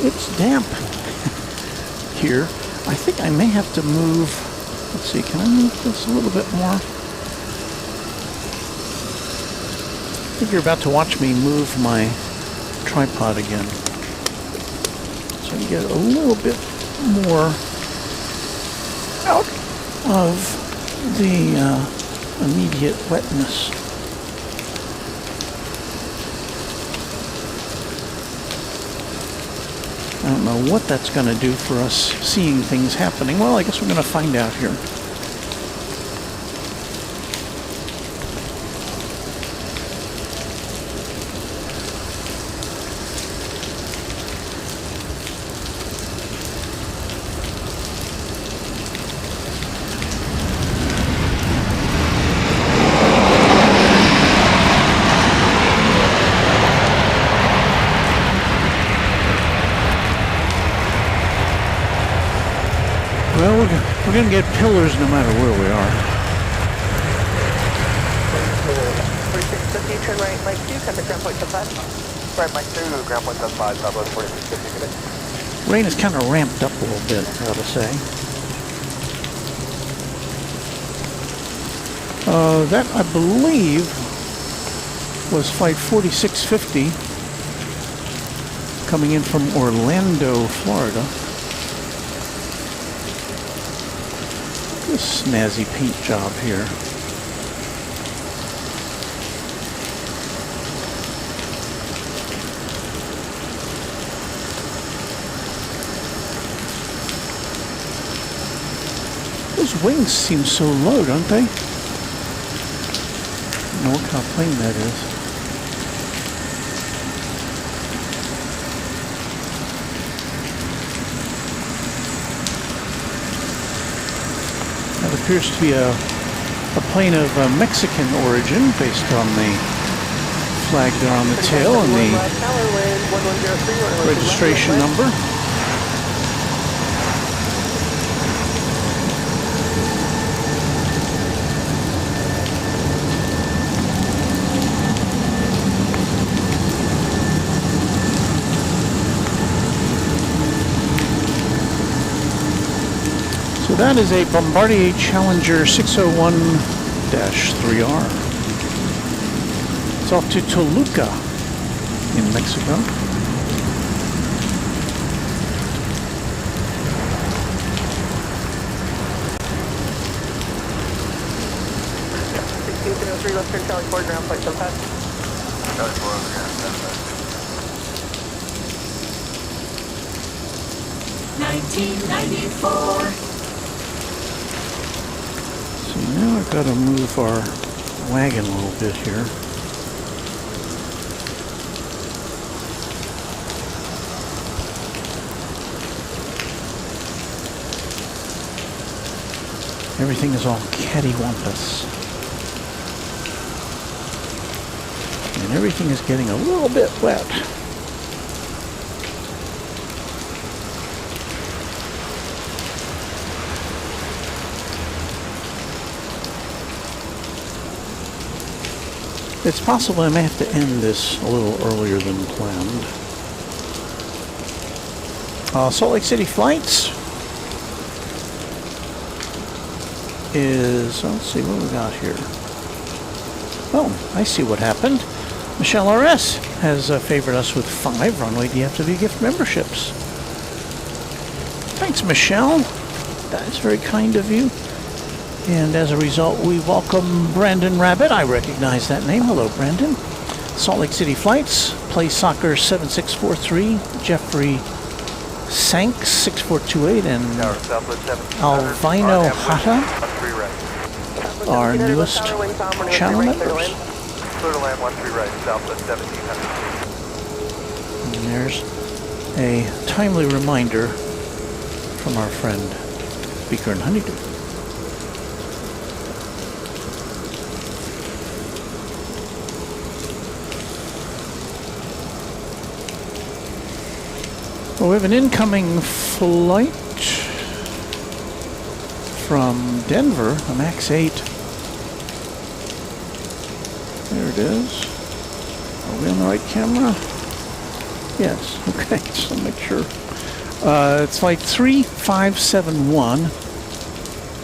It's damp here. I think I may have to move. Let's see, can I move this a little bit more? I think you're about to watch me move my tripod again. So you get a little bit more out of the immediate wetness. I don't know what that's going to do for us seeing things happening. Well, I guess we're going to find out here. Well, we're going to get pillars no matter where we are. 4650, turn right, Mike 2, contact ground point 5. Right, Mike 2, ground point 5, Southwest 4650, Rain is kind of ramped up a little bit, I gotta say. That, I believe, was flight 4650. coming in from Orlando, Florida. This snazzy paint job here. Those wings seem so low, don't they? I don't know what kind of plane that is. That appears to be a plane of Mexican origin based on the flag there on the tail and the registration number. So that is a Bombardier Challenger 601-3R. It's off to Toluca in Mexico. Left turn Charlie Ford, ground point, Charlie 1994. So now I've got to move our wagon a little bit here. Everything is all cattywampus. And everything is getting a little bit wet. It's possible I may have to end this a little earlier than planned. Salt Lake City flights is, let's see what we got here. Oh, I see what happened. Michelle RS has favored us with 5 Runway DFW gift memberships. Thanks, Michelle. That is very kind of you. And as a result, we welcome Brandon Rabbit. I recognize that name. Hello, Brandon. Salt Lake City flights. Play Soccer 7643. Jeffrey Sanks 6428 and Alvino Hata, our newest channel members. And there's a timely reminder from our friend Beaker and Honeydew. Well, we have an incoming flight from Denver, a MAX 8. There it is. Are we on the right camera? Yes. Okay, just to make sure. It's flight 3571,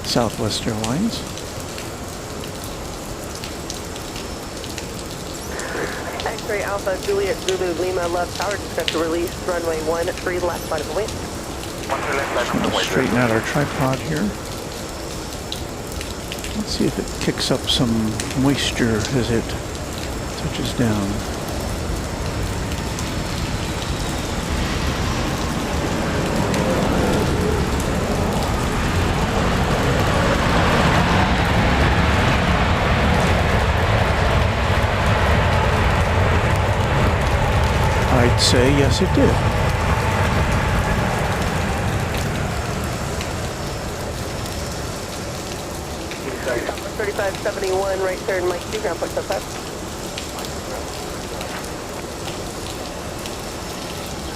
Southwest Airlines. X-ray Alpha Juliet Zulu Lima left tower, discuss to release runway 13 left by the way. Straighten out our tripod here. Let's see if it kicks up some moisture as it touches down. I'd say yes, it did. 3571, right turn, Mike 2, ground point, Southwest.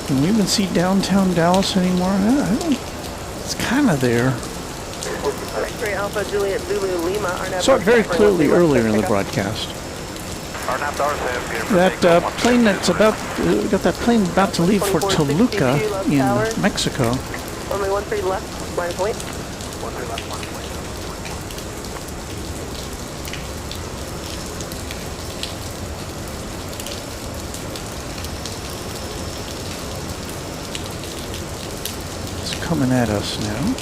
Can we even see downtown Dallas anymore? It's kind of there. X-ray Alpha Juliet Zulu Lima. Saw it very clearly earlier in the broadcast. That plane that's about, we got that plane about to leave for Toluca in Mexico. Runway 13 left, minus point. coming at us now.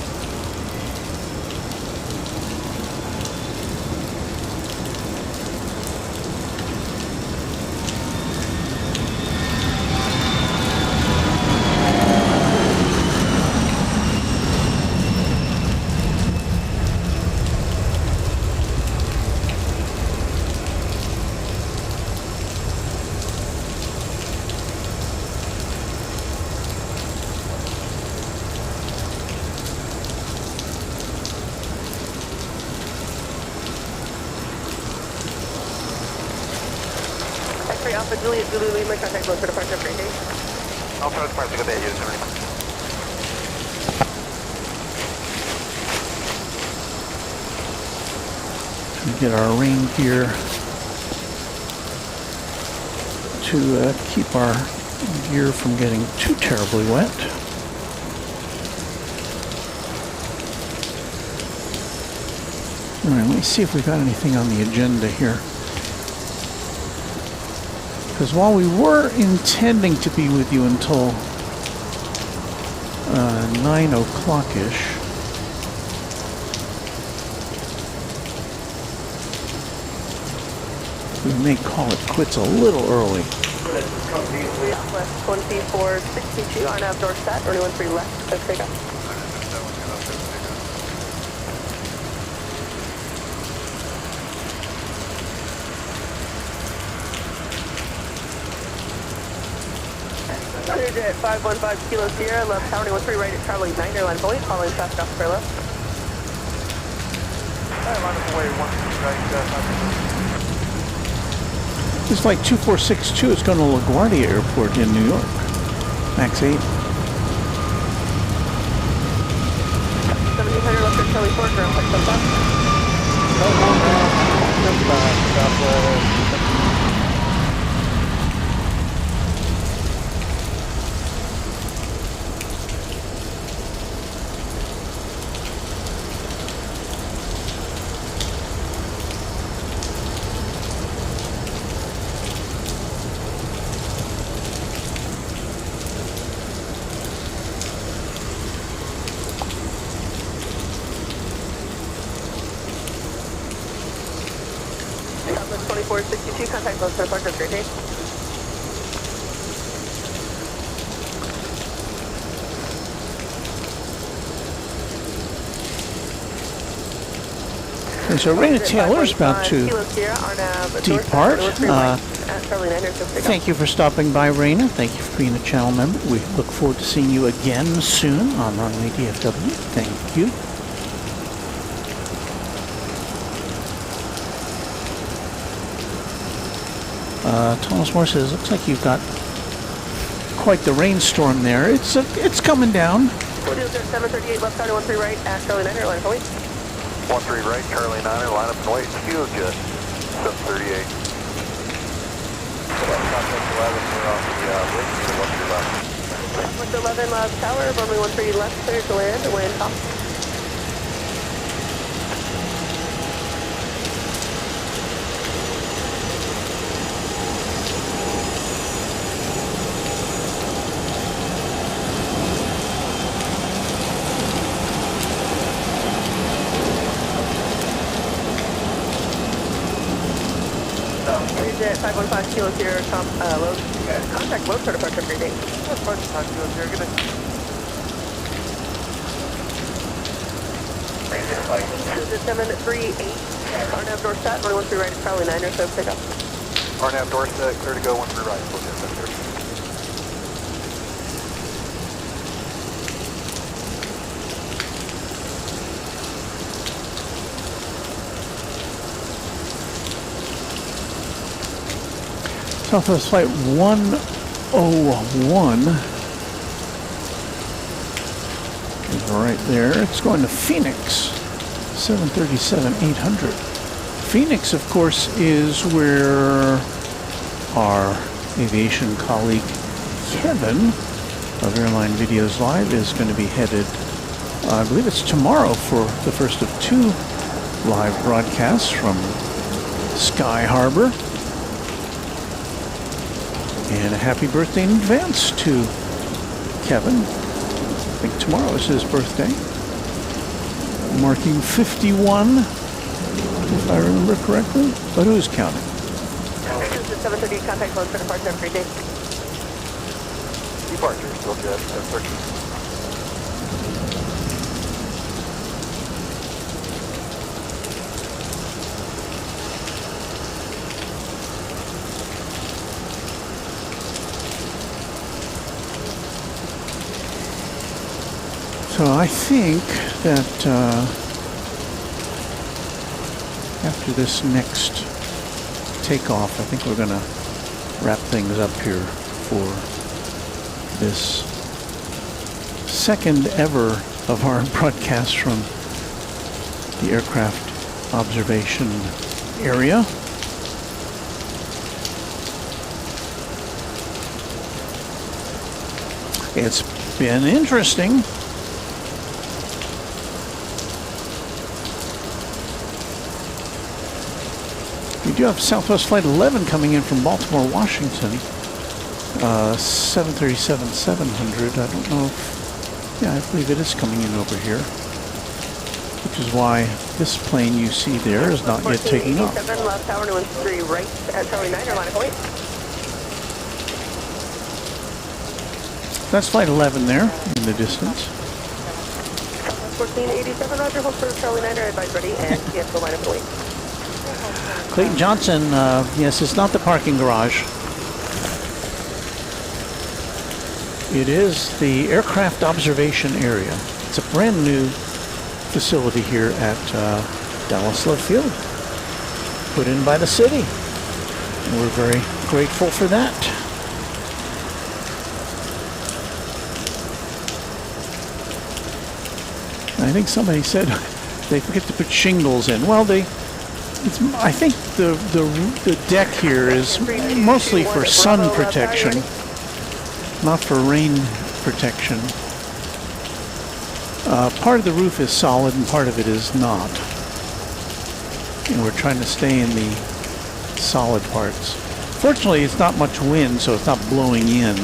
X-ray Alpha Juliet Zulu Lima, contact low for departure for engage. Alpha departure, good day, unit 70. Get our rain gear to keep our gear from getting too terribly wet. All right, let me see if we've got anything on the agenda here. Because while we were intending to be with you until 9 o'clock-ish, we may call it quits a little early. Southwest 2462 on outdoor set, runway 13 left, let's take off. Cleared at 515 Kilo Sierra, left tower 13 right at Charlie 9, airline Boeing, following fast off for left. Line up away, 13 right, This flight 2462 is going to LaGuardia Airport in New York. Max 8. 1700 left at Charlie 4, ground flight comes up. Southwest 2462, contact low for departure, great day. Okay, so Raina Taylor is about to depart. Thank you for stopping by, Raina. Thank you for being a channel member. We look forward to seeing you again soon on Runway DFW. Thank you. Thomas Moore says, looks like you've got quite the rainstorm there. It's coming down. 738 left side, 13 right at Charlie 9, airline Boeing. 13 right, Charlie 9, line up and wait, fuel jet, 738. Contact 11, we're off the wing, 13 left. Southwest 11 left tower, runway 13 left, clear to land, away and top. At 515 Kilo Sierra, load. Contact load for departure, great day. That's fine, contact Kilo Sierra, good day. Cruise at 738, RNAV door set, runway 13 right at Charlie 9, or so pick up. RNAV door set, clear to go, 13 right, we'll get that there. Southwest Flight 101 is right there. It's going to Phoenix, 737-800. Phoenix, of course, is where our aviation colleague Kevin of Airline Videos Live is going to be headed. I believe it's tomorrow for the first of 2 live broadcasts from Sky Harbor. And a happy birthday in advance to Kevin. think tomorrow is his birthday. Marking 51, if I remember correctly. But who's counting? This is 7:30, contact phone for departure. Have a great day. Departure, still jet, 10:30. So I think that after this next takeoff, I think we're going to wrap things up here for this second ever of our broadcast from the aircraft observation area. It's been interesting. We do have Southwest Flight 11 coming in from Baltimore, Washington. 737-700. I don't know if... Yeah, I believe it is coming in over here. Which is why this plane you see there is not yet taking off. 1487, left tower, 213 right at Charlie 9, line of point. That's Flight 11 there in the distance. 1487, roger, hold for Charlie 9, advise ready, and yes, go line of point. Clayton Johnson, yes, it's not the parking garage. It is the aircraft observation area. It's a brand new facility here at Dallas Love Field, put in by the city. And we're very grateful for that. I think somebody said they forget to put shingles in. Well, I think the deck here is mostly for sun protection, not for rain protection. Part of the roof is solid and part of it is not. And we're trying to stay in the solid parts. Fortunately, it's not much wind, so it's not blowing in.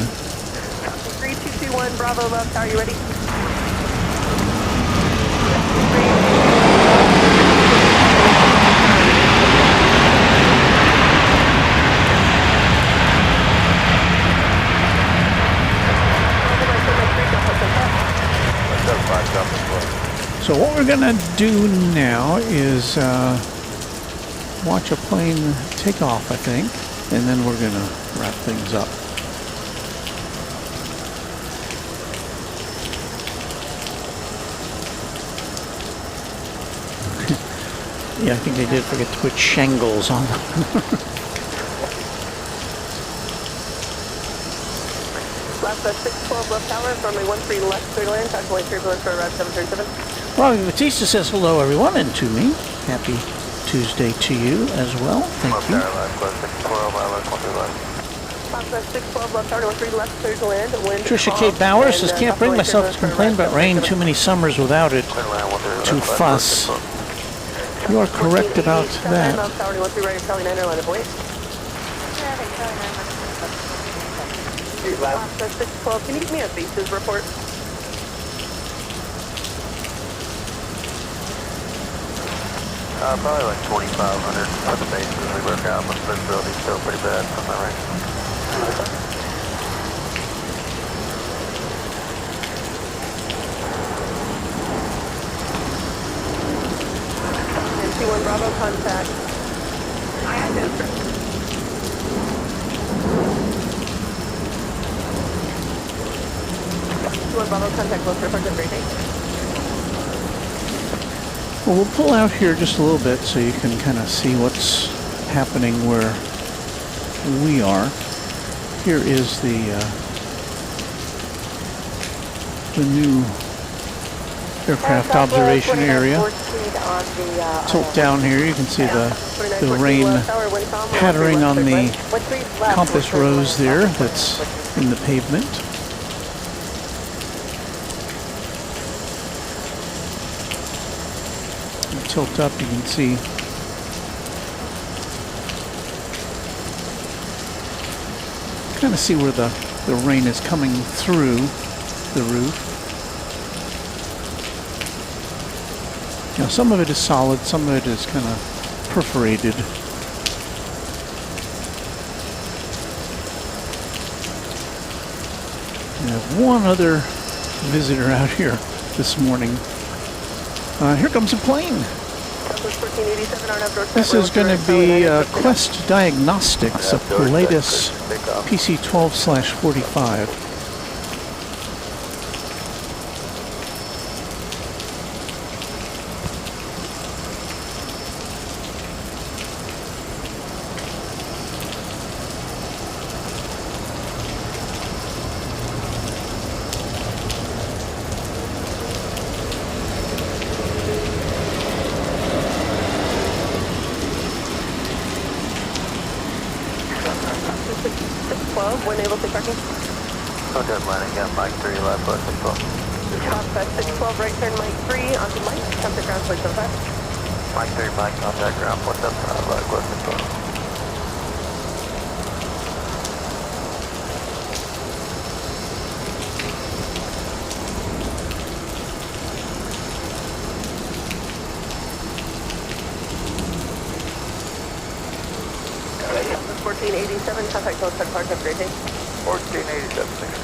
3221, Bravo, left, are you ready? So what we're gonna do now is watch a plane take off, I think, and then we're gonna wrap things up. Yeah, I think they did forget to put shingles on them. Last 612 left tower, runway 13 left, clear to land, calculate turbulence for around 737. Robbie Batista says hello, everyone, and to me. Happy Tuesday to you as well. Thank you. Last 612 left tower, 13 left, clear to land. Wind Trisha off, Kate Bowers says, and, can't bring calculate myself to turbulence for complain around about rain. 737. Too many summers without it. To fuss. You are correct about that. Left tower, 13 right, Charlie 9, line of point. Last 612, can you give me a bases report? Probably like 2,500 for the bases we work out, but visibility's still pretty bad from my range. MC1 Bravo, contact. MC1 Bravo, contact, close for departure, great day. Well, we'll pull out here just a little bit so you can kind of see what's happening where we are. Here is the new aircraft observation area. Tilt down here, you can see the rain pattering on the compass rose there that's in the pavement. Tilt up, you can see kind of see where the rain is coming through the roof. Now, some of it is solid, some of it is kind of perforated. We have one other visitor out here this morning. Here comes a plane. This is going to be Quest Diagnostics, a Pilatus PC-12/45. When able to parking? Contact landing at Mike 3 left, left 612. Southwest 612, right turn Mike 3, onto Mike, contact ground 475. Mike 3, Mike, contact ground 475, left 612. Southwest 1487, contact close to park, have a great day. 1487, thank you.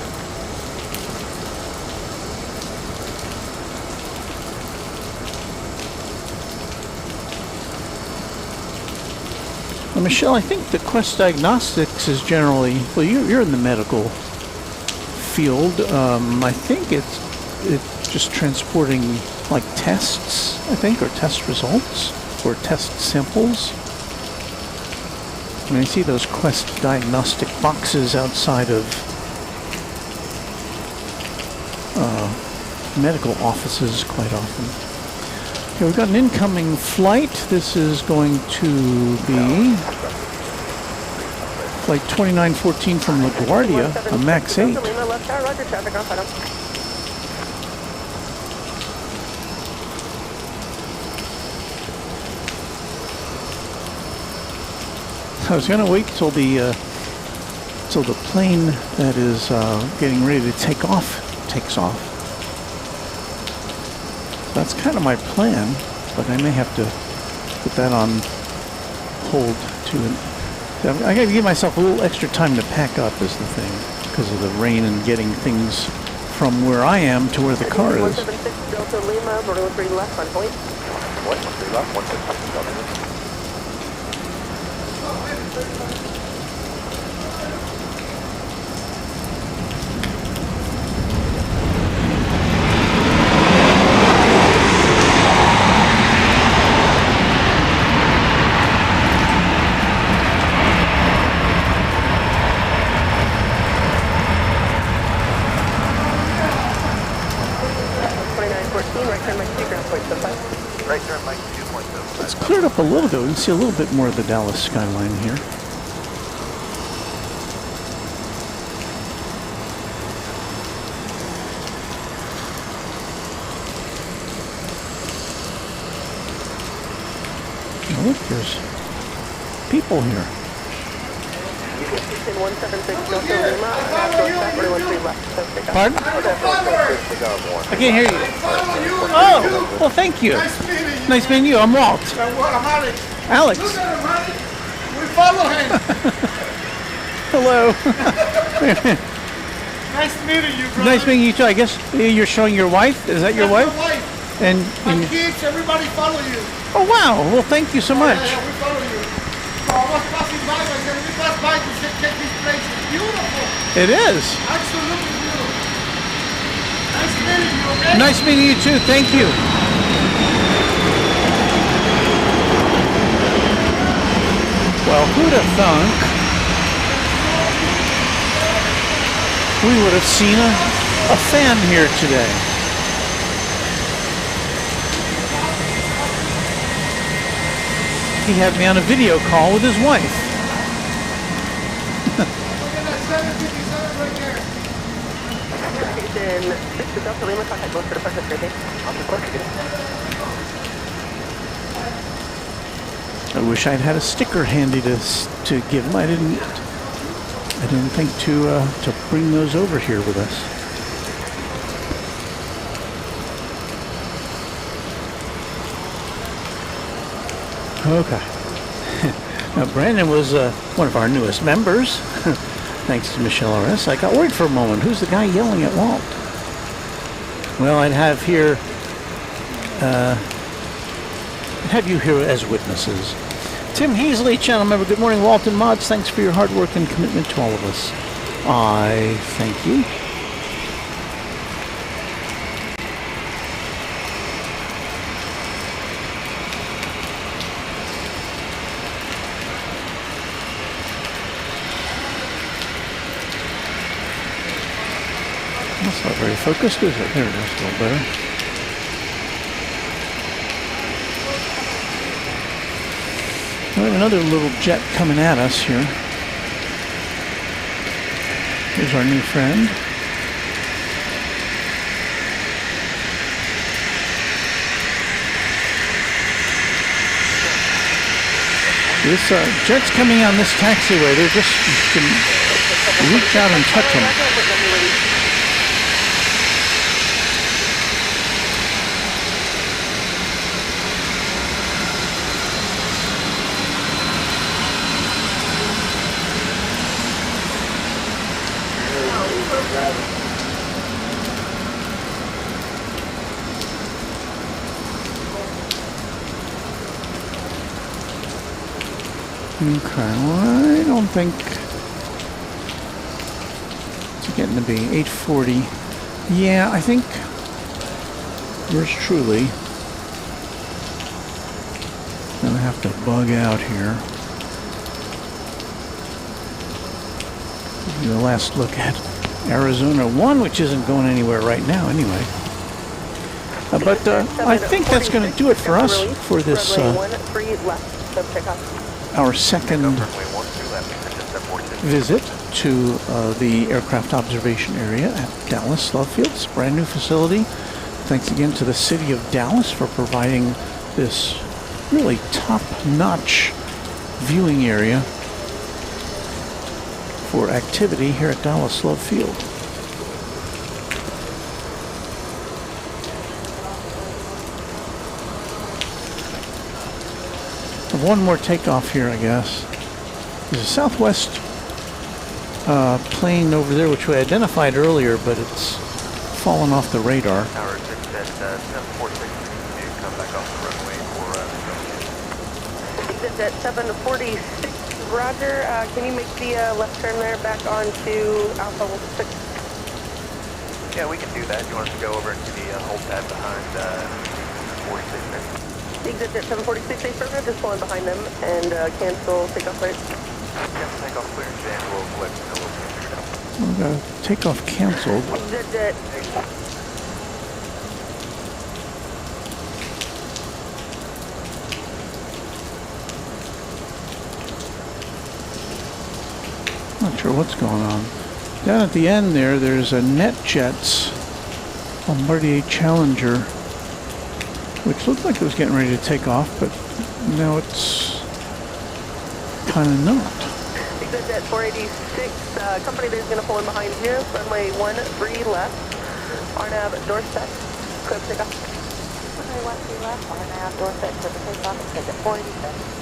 Michelle, I think the Quest Diagnostics is generally, well, you're in the medical field. I think it's just transporting like tests, I think, or test results, or test samples. I mean, I see those Quest Diagnostic boxes outside of medical offices quite often. Okay, we've got an incoming flight. This is going to be flight 2914 from LaGuardia, a MAX 8. I was going to wait till the plane that is getting ready to take off takes off. That's kind of my plan, but I may have to put that on hold too. I got to give myself a little extra time to pack up is the thing, because of the rain and getting things from where I am to where the car is. 176 Delta Lima, Bordeaux 3 left on point. 113 left, 166 Delta. Right turn, Mike 2.7. It's cleared up a little bit. We can see a little bit more of the Dallas skyline here. Oh, look, there's people here. 176 Delta Lima, Bordeaux 3 left. Pardon? I can't hear you. Oh, well, thank you. Nice meeting you. I'm Walt. I'm Alex. Alex. We follow him. Hello. Nice meeting you, brother. Nice meeting you too. I guess you're showing your wife. Is that your That's wife? my wife. And My kids, everybody follow you. oh wow. Well, thank you so much. Yeah, we follow you. So I was passing by. I said, we pass by to check this place. It's beautiful. It is. Absolutely beautiful. Nice meeting you, okay? Nice meeting you too. Thank you. Well, who'd have thunk we would have seen a fan here today? He had me on a video call with his wife. Look at that 757 right there. Station 6 Delta Lima, contact close to the park, have a great day. I wish I'd had a sticker handy to give him. I didn't think to bring those over here with us. Okay. Now, Brandon was one of our newest members. Thanks to Michelle R.S. I got worried for a moment. Who's the guy yelling at Walt? Well, I'd have you here as witnesses. Tim Heasley, channel member. Good morning, Walt and Mods. Thanks for your hard work and commitment to all of us. I thank you. That's not very focused, is it? There it is, a little better. We have another little jet coming at us here. Here's our new friend. This jet's coming on this taxiway. They're just, you can reach out and touch them. Okay, well, I don't think it's getting to be 8:40. Yeah, I think yours truly gonna have to bug out here. Give you a last look at Arizona 1, which isn't going anywhere right now anyway. But I think that's going to do it for us for this our second visit to the aircraft observation area at Dallas Love Field. It's a brand new facility. Thanks again to the city of Dallas for providing this really top-notch viewing area for activity here at Dallas Love Field. One more takeoff here, I guess. There's a Southwest plane over there, which we identified earlier, but it's fallen off the radar. Tower 6 at 746, come back off the runway for Exit at 746, roger. Can you make the left turn there back onto Alpha 6? Yeah, we can do that. You want us to go over into the hold pad behind 46 there? Exit at 746, affirmative, just falling behind them and cancel takeoff clearance. Yeah, takeoff clearance and we'll let you know we'll figure it out. We've got takeoff canceled. Exit at Not sure what's going on. Down at the end there's a NetJets Bombardier Challenger, which looked like it was getting ready to take off, but now it's kind of not. exit at 486, company that is going to pull in behind you, runway 13 left, RNAV Dorset, clear for takeoff. Runway 13 left, RNAV Dorset, clear for takeoff, exit 486.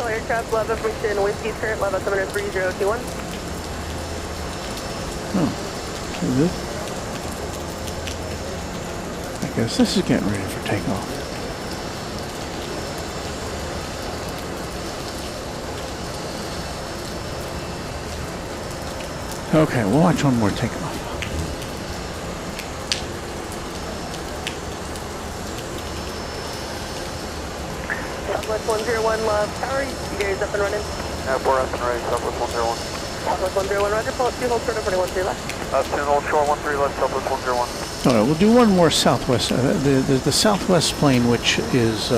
All aircraft, love information, whiskey, current level 73021. Oh, is it? I guess this is getting ready for takeoff. Okay, we'll watch one more takeoff. Southwest 101, love tower, you guys up and running? We're up and ready, Southwest 101. Southwest 101, roger, pull up 2 hold short of 13 left. 10 hold short, 13 left, Southwest 101. All right, we'll do one more Southwest. The Southwest plane, which is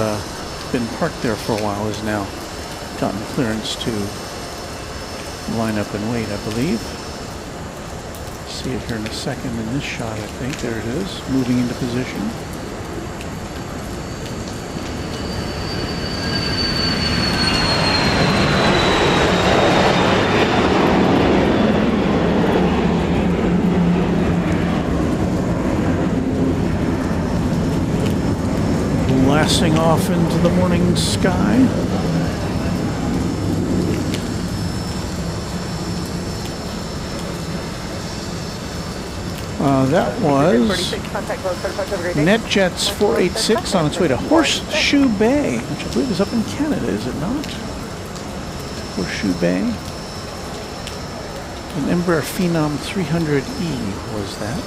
been parked there for a while, has now gotten clearance to line up and wait, I believe. See it here in a second in this shot, I think. There it is, moving into position. blasting off into the morning sky. That was NetJets 486 on its way to Horseshoe Bay, which I believe is up in Canada, is it not? Horseshoe Bay. An Embraer Phenom 300E was that.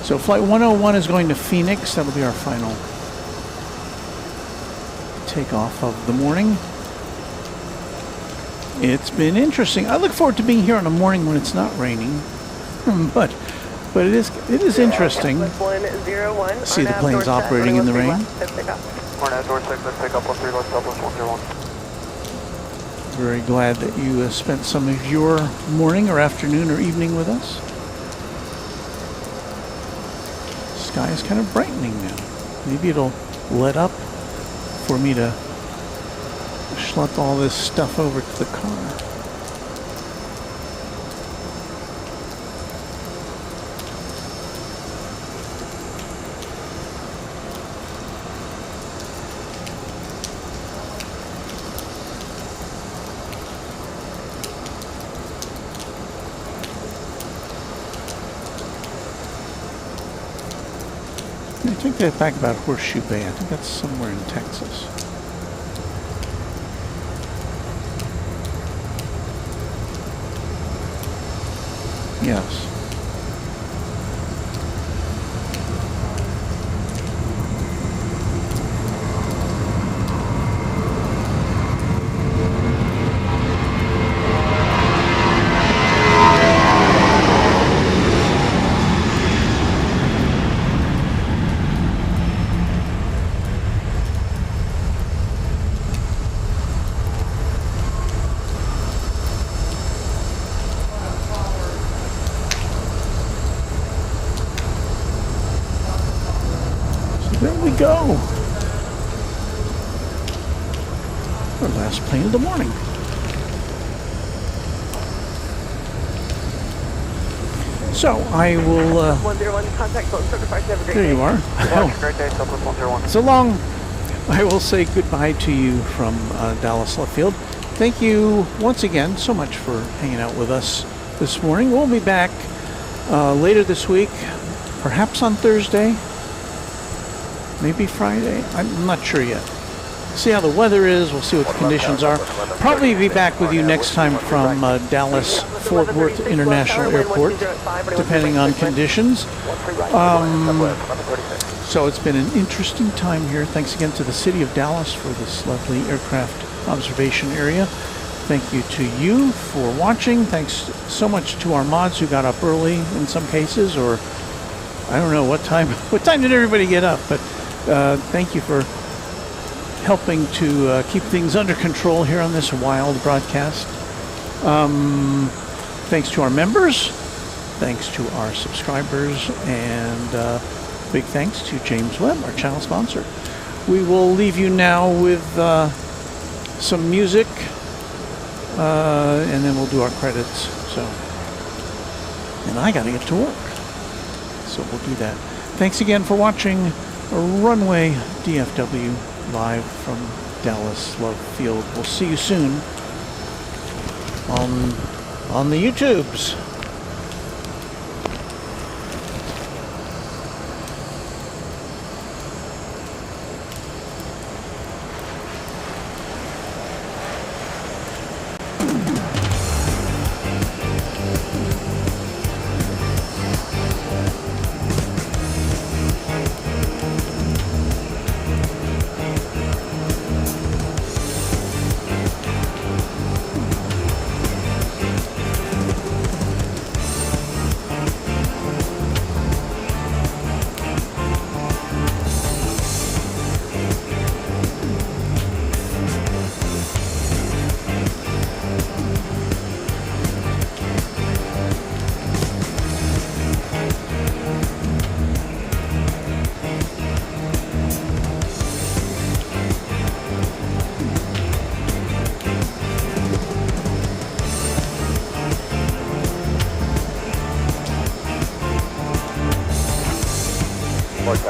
So flight 101 is going to Phoenix. That'll be our final takeoff of the morning. It's been interesting. I look forward to being here on a morning when it's not raining, but it is interesting. See the planes operating in the rain. Very glad that you spent some of your morning or afternoon or evening with us. Sky is kind of brightening now. Maybe it'll let up for me to schlep all this stuff over to the car. I take that back about Horseshoe Bay. I think that's somewhere in Texas. Yes. There we go. Our last plane of the morning. So I will. 101 contact phone certified. Have a great There day. you are. Great day, Southwest 101. So long. I will say goodbye to you from Dallas Love Field. Thank you once again so much for hanging out with us this morning. We'll be back later this week, perhaps on Thursday. Maybe Friday. I'm not sure yet. See how the weather is. We'll see what the conditions are. Probably be back with you next time from Dallas Fort Worth International Airport, depending on conditions. So it's been an interesting time here. Thanks again to the city of Dallas for this lovely aircraft observation area. Thank you to you for watching. Thanks so much to our mods who got up early in some cases, or I don't know what time. What time did everybody get up? But thank you for helping to keep things under control here on this wild broadcast. Thanks to our members, thanks to our subscribers, and big thanks to James Webb, our channel sponsor. We will leave you now with some music, and then we'll do our credits. So, and I got to get to work, so we'll do that. Thanks again for watching Runway DFW live from Dallas Love Field. We'll see you soon on the YouTubes.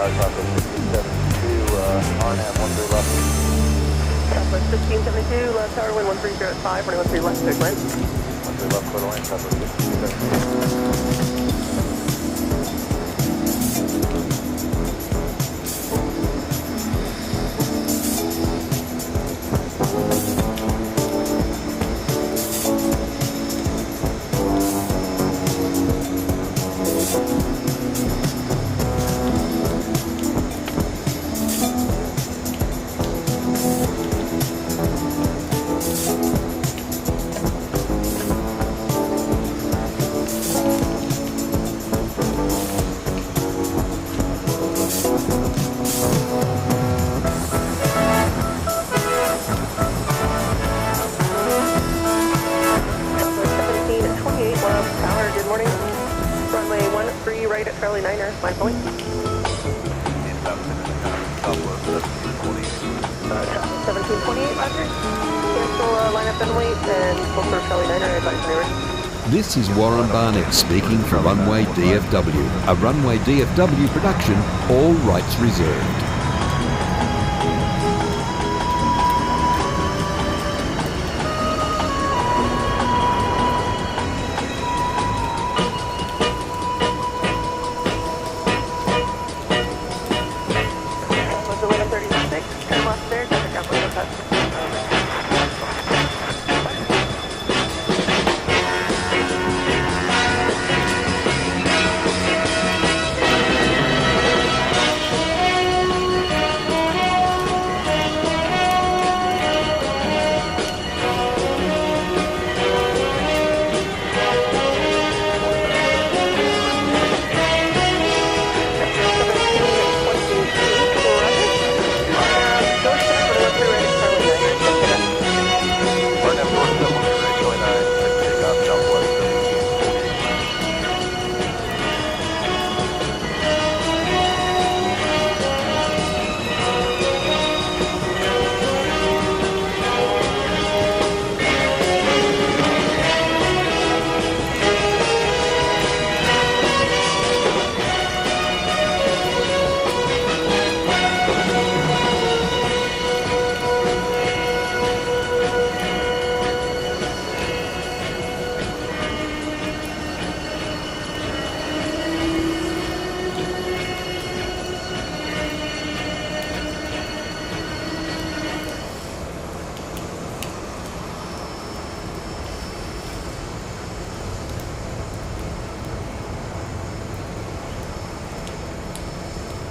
Tower Southwest 1672, RNAV 13 left. Southwest 1672, left tower, wind 130 at 5, running 13 left, clear to land. 13 left, clear to land, Southwest 1672. Right at Charlie Niner, 5 point. Southwest 1728, Roger. Cancel line up and wait and full for Charlie Niner, advise maneuver. This is Warren Barnett speaking from Runway DFW, a Runway DFW production, all rights reserved.